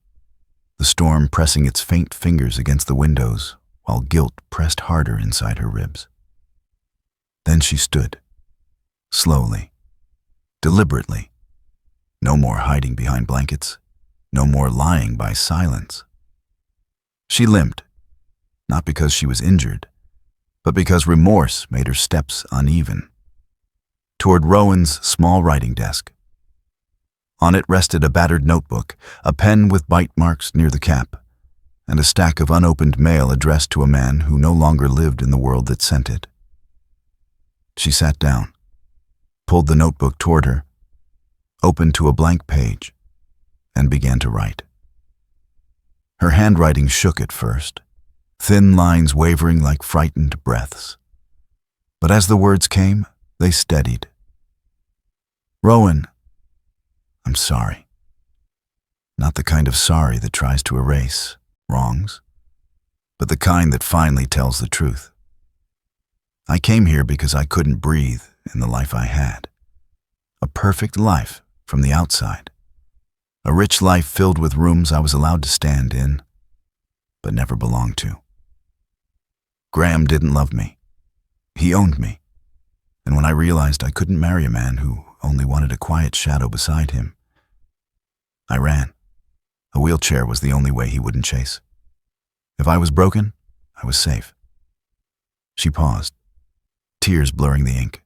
the storm pressing its faint fingers against the windows while guilt pressed harder inside her ribs. Then she stood, slowly, deliberately. No more hiding behind blankets, no more lying by silence. She limped, not because she was injured, but because remorse made her steps uneven, toward Rowan's small writing desk. On it rested a battered notebook, a pen with bite marks near the cap, and a stack of unopened mail addressed to a man who no longer lived in the world that sent it. She sat down, pulled the notebook toward her, opened to a blank page, and began to write. Her handwriting shook at first, thin lines wavering like frightened breaths. But as the words came, they steadied. Rowan, I'm sorry. Not the kind of sorry that tries to erase wrongs, but the kind that finally tells the truth. I came here because I couldn't breathe in the life I had. A perfect life from the outside. A rich life filled with rooms I was allowed to stand in, but never belonged to. Graham didn't love me. He owned me. And when I realized I couldn't marry a man who only wanted a quiet shadow beside him, I ran. A wheelchair was the only way he wouldn't chase. If I was broken, I was safe. She paused, tears blurring the ink.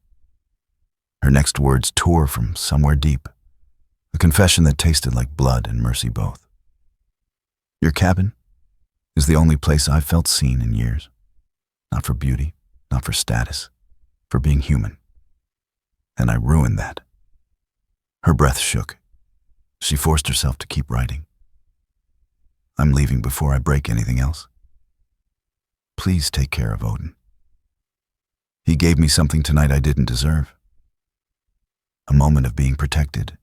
Her next words tore from somewhere deep, a confession that tasted like blood and mercy both. Your cabin is the only place I've felt seen in years. Not for beauty, not for status, for being human. And I ruined that. Her breath shook. She forced herself to keep writing. I'm leaving before I break anything else. Please take care of Odin. He gave me something tonight I didn't deserve. A moment of being protected.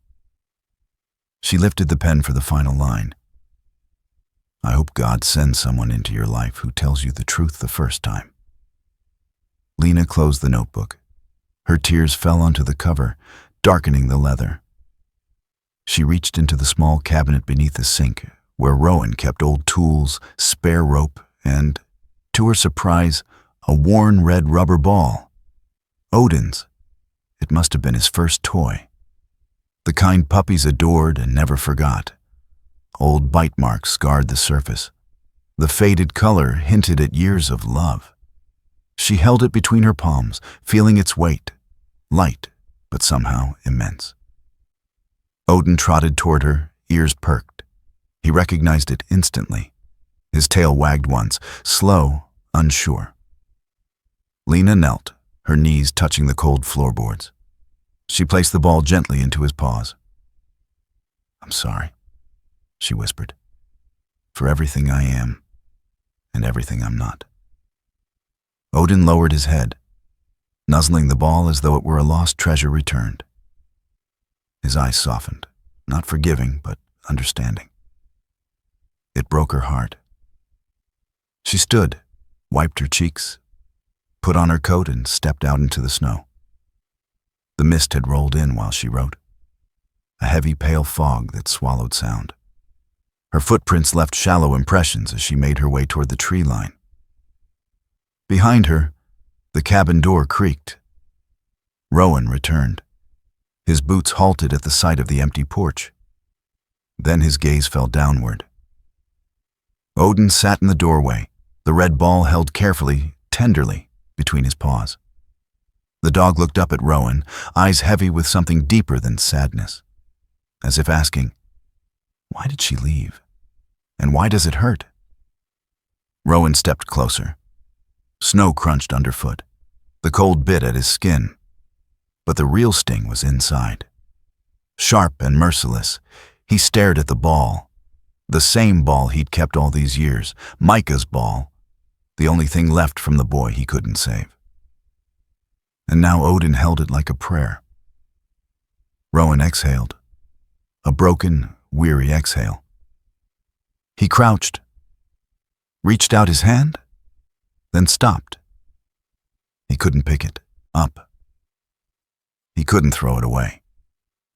She lifted the pen for the final line. I hope God sends someone into your life who tells you the truth the first time. Lena closed the notebook. Her tears fell onto the cover, darkening the leather. She reached into the small cabinet beneath the sink, where Rowan kept old tools, spare rope, and, to her surprise, a worn red rubber ball. Odin's. It must have been his first toy. The kind puppies adored and never forgot. Old bite marks scarred the surface. The faded color hinted at years of love. She held it between her palms, feeling its weight, light, but somehow immense. Odin trotted toward her, ears perked. He recognized it instantly. His tail wagged once, slow, unsure. Lena knelt, her knees touching the cold floorboards. She placed the ball gently into his paws. I'm sorry, she whispered, for everything I am and everything I'm not. Odin lowered his head, nuzzling the ball as though it were a lost treasure returned. His eyes softened, not forgiving, but understanding. It broke her heart. She stood, wiped her cheeks, put on her coat, and stepped out into the snow. The mist had rolled in while she wrote, a heavy, pale fog that swallowed sound. Her footprints left shallow impressions as she made her way toward the tree line. Behind her, the cabin door creaked. Rowan returned. His boots halted at the sight of the empty porch. Then his gaze fell downward. Odin sat in the doorway, the red ball held carefully, tenderly, between his paws. The dog looked up at Rowan, eyes heavy with something deeper than sadness, as if asking, why did she leave? And why does it hurt? Rowan stepped closer. Snow crunched underfoot. The cold bit at his skin. But the real sting was inside. Sharp and merciless, he stared at the ball. The same ball he'd kept all these years, Micah's ball, the only thing left from the boy he couldn't save. And now Odin held it like a prayer. Rowan exhaled, a broken, weary exhale. He crouched, reached out his hand, then stopped. He couldn't pick it up. He couldn't throw it away.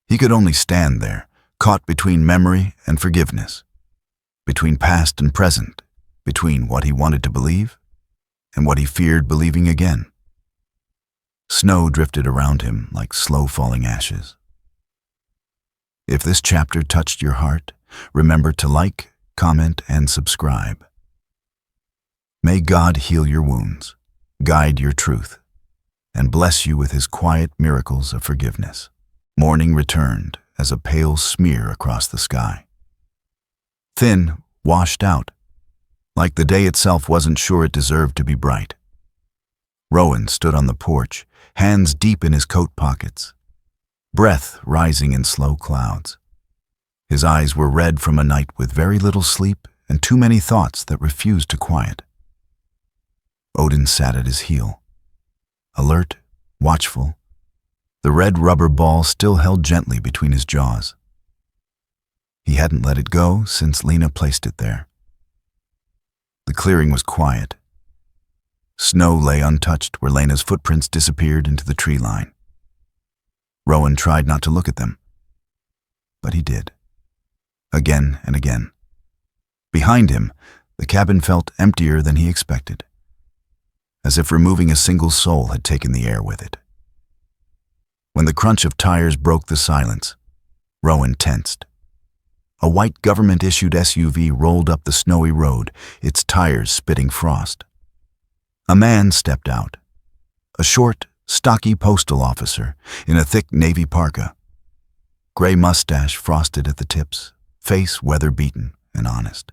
He could only stand there, caught between memory and forgiveness, between past and present, between what he wanted to believe and what he feared believing again. Snow drifted around him like slow-falling ashes. If this chapter touched your heart, remember to like, comment, and subscribe. May God heal your wounds, guide your truth, and bless you with his quiet miracles of forgiveness. Morning returned as a pale smear across the sky. Thin, washed out, like the day itself wasn't sure it deserved to be bright. Rowan stood on the porch, hands deep in his coat pockets, breath rising in slow clouds. His eyes were red from a night with very little sleep and too many thoughts that refused to quiet. Odin sat at his heel, alert, watchful, the red rubber ball still held gently between his jaws. He hadn't let it go since Lena placed it there. The clearing was quiet. Snow lay untouched where Lena's footprints disappeared into the tree line. Rowan tried not to look at them, but he did, again and again. Behind him, the cabin felt emptier than he expected. as if removing a single soul had taken the air with it. When the crunch of tires broke the silence, Rowan tensed. A white government-issued SUV rolled up the snowy road, its tires spitting frost. A man stepped out, a short, stocky postal officer in a thick navy parka. Gray mustache frosted at the tips, face weather-beaten and honest.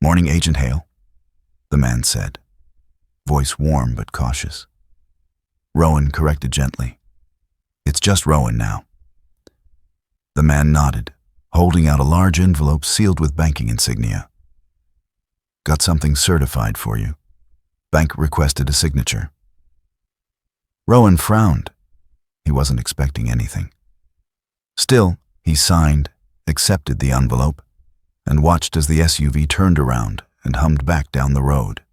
"Morning, Agent Hale," the man said, voice warm but cautious. Rowan corrected gently. "It's just Rowan now." The man nodded, holding out a large envelope sealed with banking insignia. "Got something certified for you." Bank requested a signature. Rowan frowned. He wasn't expecting anything. Still, he signed, accepted the envelope, and watched as the SUV turned around and hummed back down the road.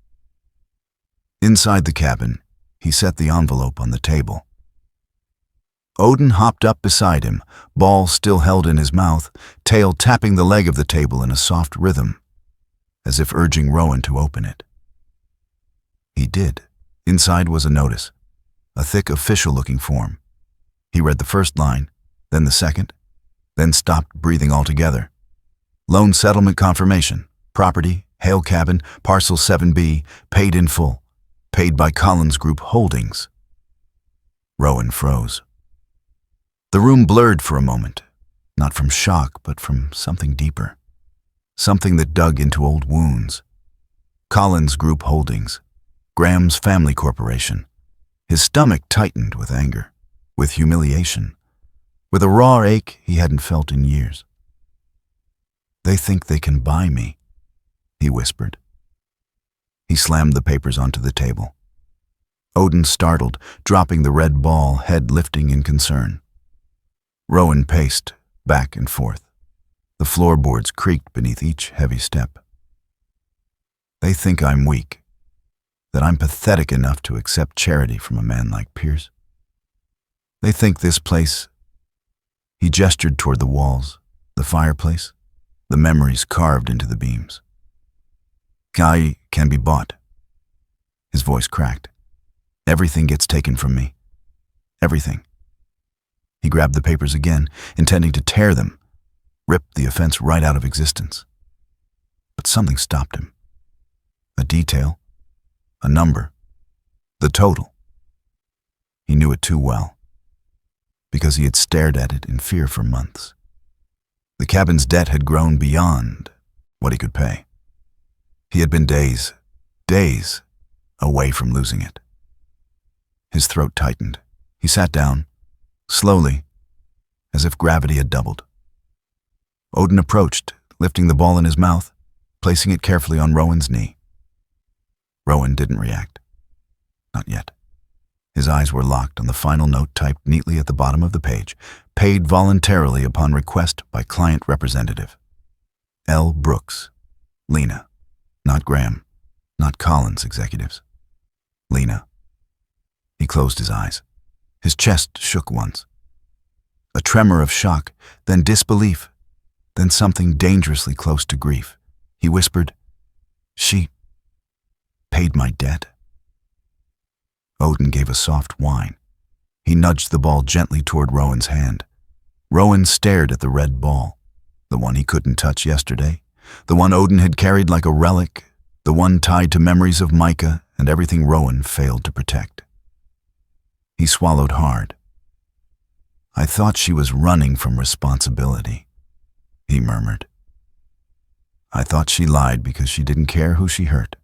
Inside the cabin, he set the envelope on the table. Odin hopped up beside him, ball still held in his mouth, tail tapping the leg of the table in a soft rhythm, as if urging Rowan to open it. He did. Inside was a notice, a thick official-looking form. He read the first line, then the second, then stopped breathing altogether. Loan settlement confirmation, property, Hale Cabin, parcel 7B, paid in full, paid by Collins Group Holdings. Rowan froze. The room blurred for a moment, not from shock, but from something deeper, something that dug into old wounds. Collins Group Holdings, Graham's family corporation. His stomach tightened with anger, with humiliation, with a raw ache he hadn't felt in years. "They think they can buy me," he whispered. He slammed the papers onto the table. Odin startled, dropping the red ball, head lifting in concern. Rowan paced back and forth. The floorboards creaked beneath each heavy step. "They think I'm weak, that I'm pathetic enough to accept charity from a man like Pierce. They think this place—" He gestured toward the walls, the fireplace, the memories carved into the beams. "I can be bought." His voice cracked. "Everything gets taken from me. Everything." He grabbed the papers again, intending to tear them, rip the offense right out of existence. But something stopped him. A detail, a number, the total. He knew it too well, because he had stared at it in fear for months. The cabin's debt had grown beyond what he could pay. He had been days away from losing it. His throat tightened. He sat down, slowly, as if gravity had doubled. Odin approached, lifting the ball in his mouth, placing it carefully on Rowan's knee. Rowan didn't react. Not yet. His eyes were locked on the final note typed neatly at the bottom of the page, paid voluntarily upon request by client representative. L. Brooks. Lena. Not Graham. Not Collins executives. Lena. He closed his eyes. His chest shook once. A tremor of shock, then disbelief, then something dangerously close to grief. He whispered, "She paid my debt." Odin gave a soft whine. He nudged the ball gently toward Rowan's hand. Rowan stared at the red ball, the one he couldn't touch yesterday, the one Odin had carried like a relic, the one tied to memories of Micah and everything Rowan failed to protect. He swallowed hard. "I thought she was running from responsibility," he murmured. "I thought she lied because she didn't care who she hurt."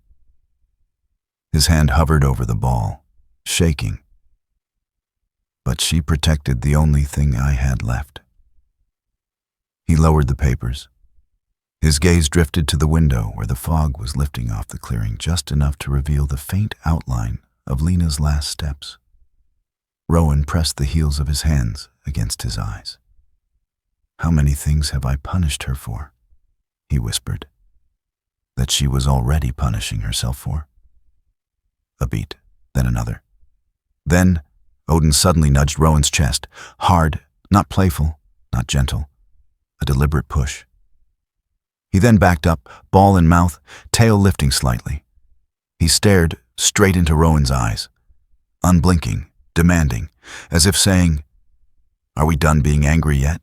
His hand hovered over the ball, shaking. "But she protected the only thing I had left." He lowered the papers. His gaze drifted to the window where the fog was lifting off the clearing just enough to reveal the faint outline of Lena's last steps. Rowan pressed the heels of his hands against his eyes. "How many things have I punished her for?" he whispered. That she was already punishing herself for. A beat, then another. Then, Odin suddenly nudged Rowan's chest, hard, not playful, not gentle, a deliberate push. He then backed up, ball in mouth, tail lifting slightly. He stared, straight into Rowan's eyes, unblinking, demanding, as if saying, "Are we done being angry yet?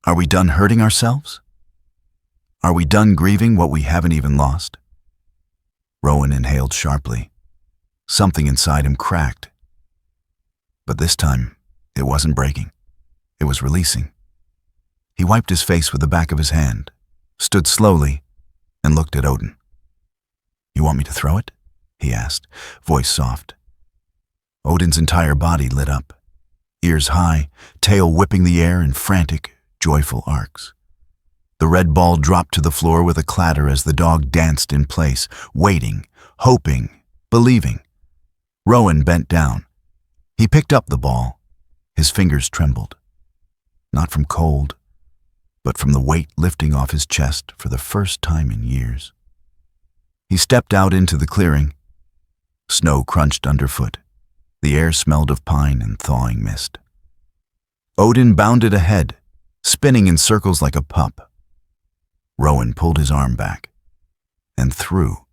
Are we done hurting ourselves? Are we done grieving what we haven't even lost?" Rowan inhaled sharply. Something inside him cracked. But this time, it wasn't breaking. It was releasing. He wiped his face with the back of his hand, stood slowly, and looked at Odin. "You want me to throw it?" he asked, voice soft. Odin's entire body lit up, ears high, tail whipping the air in frantic, joyful arcs. The red ball dropped to the floor with a clatter as the dog danced in place, waiting, hoping, believing. Rowan bent down. He picked up the ball. His fingers trembled. Not from cold, but from the weight lifting off his chest for the first time in years. He stepped out into the clearing. Snow crunched underfoot. The air smelled of pine and thawing mist. Odin bounded ahead, spinning in circles like a pup. Rowan pulled his arm back and threw.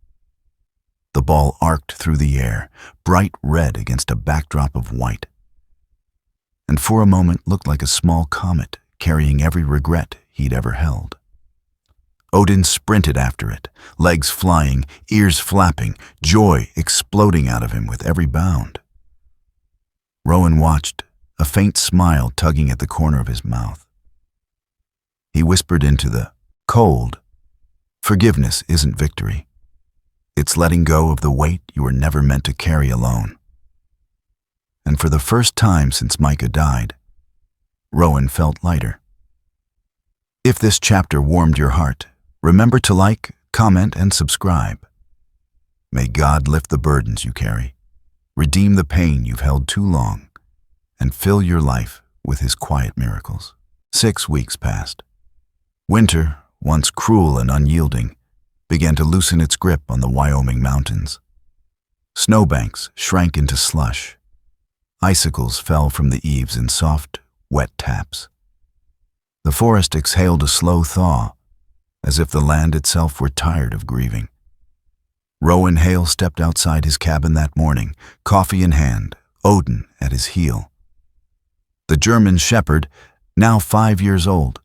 The ball arced through the air, bright red against a backdrop of white, and for a moment looked like a small comet carrying every regret he'd ever held. Odin sprinted after it, legs flying, ears flapping, joy exploding out of him with every bound. Rowan watched, a faint smile tugging at the corner of his mouth. He whispered into the cold, "Forgiveness isn't victory. It's letting go of the weight you were never meant to carry alone." And for the first time since Micah died, Rowan felt lighter. If this chapter warmed your heart, remember to like, comment, and subscribe. May God lift the burdens you carry, redeem the pain you've held too long, and fill your life with His quiet miracles. 6 weeks passed. Winter, once cruel and unyielding, began to loosen its grip on the Wyoming mountains. Snowbanks shrank into slush. Icicles fell from the eaves in soft, wet taps. The forest exhaled a slow thaw, as if the land itself were tired of grieving. Rowan Hale stepped outside his cabin that morning, coffee in hand, Odin at his heel. The German shepherd, now 5 years old,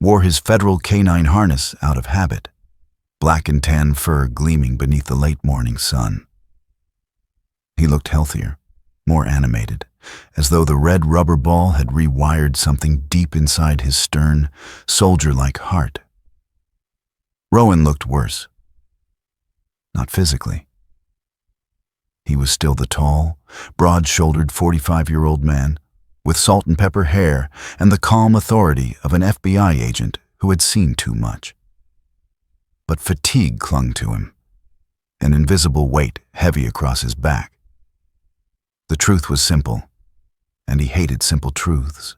wore his federal canine harness out of habit, black and tan fur gleaming beneath the late morning sun. He looked healthier, more animated, as though the red rubber ball had rewired something deep inside his stern, soldier-like heart. Rowan looked worse. Not physically. He was still the tall, broad-shouldered 45-year-old man, with salt and pepper hair and the calm authority of an FBI agent who had seen too much. But fatigue clung to him, an invisible weight heavy across his back. The truth was simple, and he hated simple truths.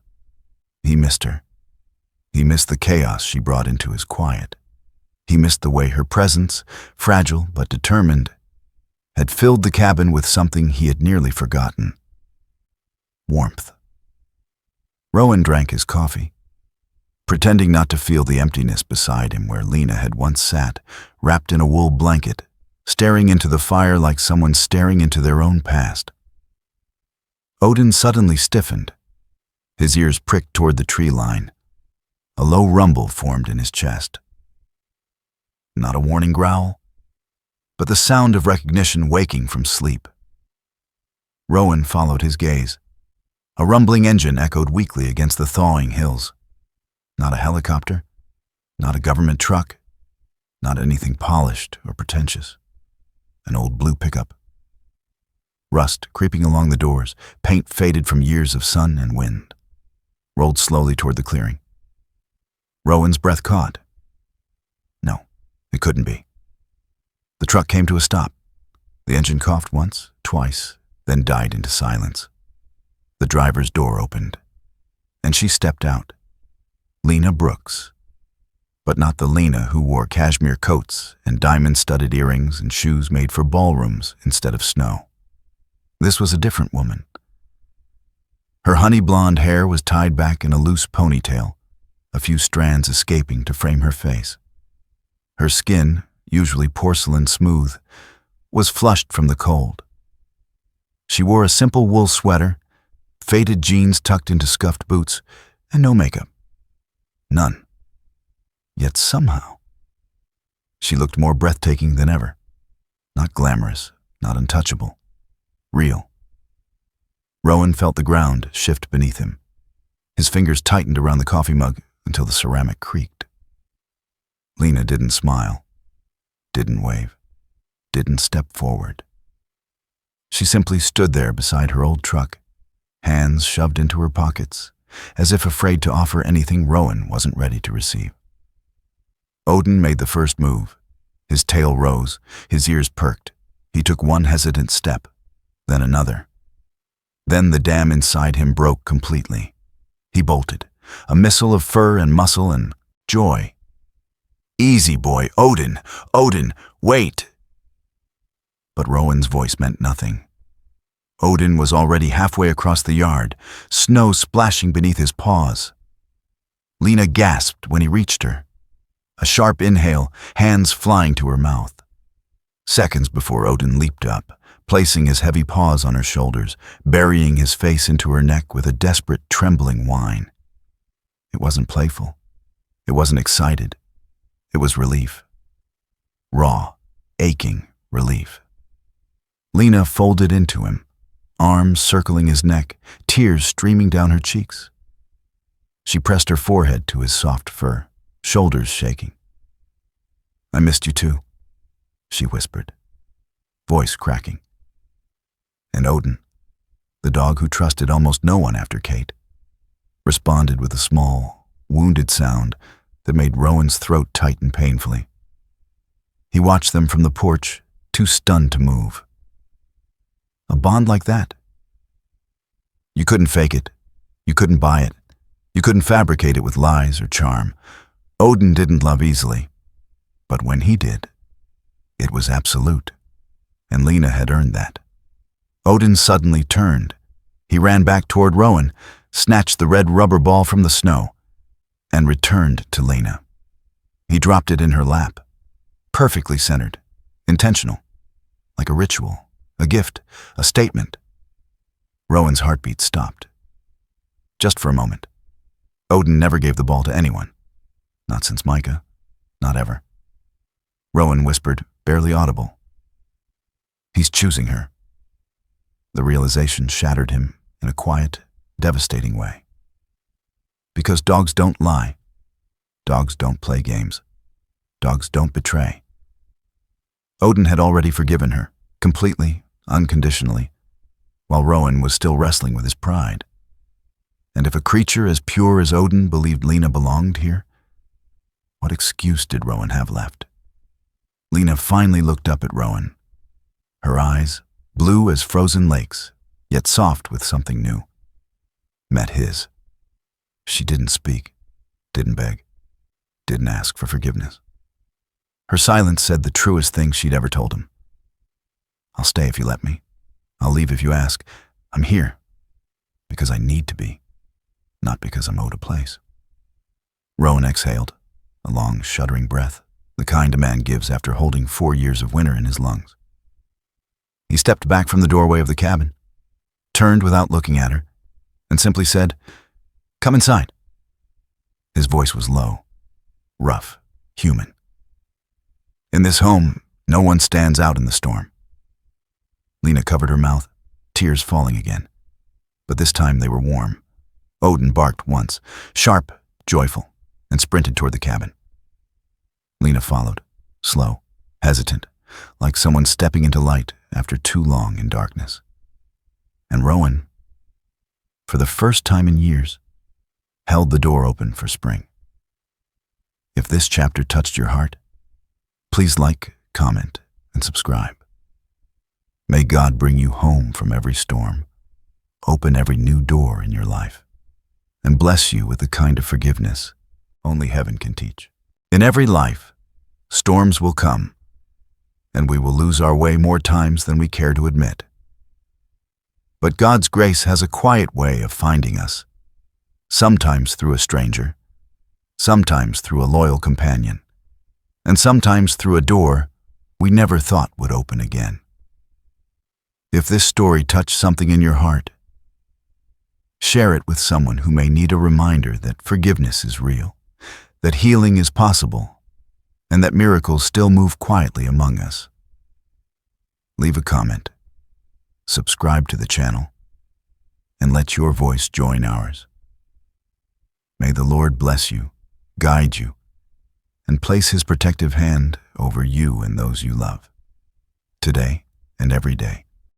He missed her. He missed the chaos she brought into his quiet. He missed the way her presence, fragile but determined, had filled the cabin with something he had nearly forgotten: warmth. Rowan drank his coffee, pretending not to feel the emptiness beside him where Lena had once sat, wrapped in a wool blanket, staring into the fire like someone staring into their own past. Odin suddenly stiffened. His ears pricked toward the tree line. A low rumble formed in his chest. Not a warning growl, but the sound of recognition waking from sleep. Rowan followed his gaze. A rumbling engine echoed weakly against the thawing hills. Not a helicopter, not a government truck, not anything polished or pretentious. An old blue pickup. Rust creeping along the doors, paint faded from years of sun and wind, rolled slowly toward the clearing. Rowan's breath caught. No, it couldn't be. The truck came to a stop. The engine coughed once, twice, then died into silence. The driver's door opened, and she stepped out. Lena Brooks, but not the Lena who wore cashmere coats and diamond-studded earrings and shoes made for ballrooms instead of snow. This was a different woman. Her honey-blonde hair was tied back in a loose ponytail, a few strands escaping to frame her face. Her skin, usually porcelain smooth, was flushed from the cold. She wore a simple wool sweater, faded jeans tucked into scuffed boots, and no makeup. None. Yet somehow, she looked more breathtaking than ever. Not glamorous, not untouchable. Real. Rowan felt the ground shift beneath him. His fingers tightened around the coffee mug until the ceramic creaked. Lena didn't smile, didn't wave, didn't step forward. She simply stood there beside her old truck, hands shoved into her pockets, as if afraid to offer anything Rowan wasn't ready to receive. Odin made the first move. His tail rose, his ears perked. He took one hesitant step, then another. Then the dam inside him broke completely. He bolted, a missile of fur and muscle and joy. "Easy, boy, Odin! Odin, wait!" But Rowan's voice meant nothing. Odin was already halfway across the yard, snow splashing beneath his paws. Lena gasped when he reached her. A sharp inhale, hands flying to her mouth. Seconds before Odin leaped up, placing his heavy paws on her shoulders, burying his face into her neck with a desperate, trembling whine. It wasn't playful. It wasn't excited. It was relief. Raw, aching relief. Lena folded into him, arms circling his neck, tears streaming down her cheeks. She pressed her forehead to his soft fur, shoulders shaking. "I missed you too," she whispered, voice cracking. And Odin, the dog who trusted almost no one after Kate, responded with a small, wounded sound that made Rowan's throat tighten painfully. He watched them from the porch, too stunned to move. A bond like that. You couldn't fake it. You couldn't buy it. You couldn't fabricate it with lies or charm. Odin didn't love easily. But when he did, it was absolute. And Lena had earned that. Odin suddenly turned. He ran back toward Rowan, snatched the red rubber ball from the snow, and returned to Lena. He dropped it in her lap, perfectly centered, intentional, like a ritual, a gift, a statement. Rowan's heartbeat stopped. Just for a moment. Odin never gave the ball to anyone. Not since Micah. Not ever. Rowan whispered, barely audible. "He's choosing her." The realization shattered him in a quiet, devastating way. Because dogs don't lie. Dogs don't play games. Dogs don't betray. Odin had already forgiven her, completely, unconditionally, while Rowan was still wrestling with his pride. And if a creature as pure as Odin believed Lena belonged here, what excuse did Rowan have left? Lena finally looked up at Rowan. Her eyes, blue as frozen lakes, yet soft with something new, met his. She didn't speak, didn't beg, didn't ask for forgiveness. Her silence said the truest thing she'd ever told him. "I'll stay if you let me. I'll leave if you ask. I'm here because I need to be, not because I'm owed a place." Rowan exhaled, a long, shuddering breath, the kind a man gives after holding 4 years of winter in his lungs. He stepped back from the doorway of the cabin, turned without looking at her, and simply said, "Come inside." His voice was low, rough, human. In this home, no one stands out in the storm. Lena covered her mouth, tears falling again. But this time they were warm. Odin barked once, sharp, joyful, and sprinted toward the cabin. Lena followed, slow, hesitant, like someone stepping into light after too long in darkness. And Rowan, for the first time in years, held the door open for spring. If this chapter touched your heart, please like, comment, and subscribe. May God bring you home from every storm, open every new door in your life, and bless you with the kind of forgiveness only heaven can teach. In every life, storms will come, and we will lose our way more times than we care to admit. But God's grace has a quiet way of finding us, sometimes through a stranger, sometimes through a loyal companion, and sometimes through a door we never thought would open again. If this story touched something in your heart, share it with someone who may need a reminder that forgiveness is real, that healing is possible, and that miracles still move quietly among us. Leave a comment, subscribe to the channel, and let your voice join ours. May the Lord bless you, guide you, and place His protective hand over you and those you love, today and every day.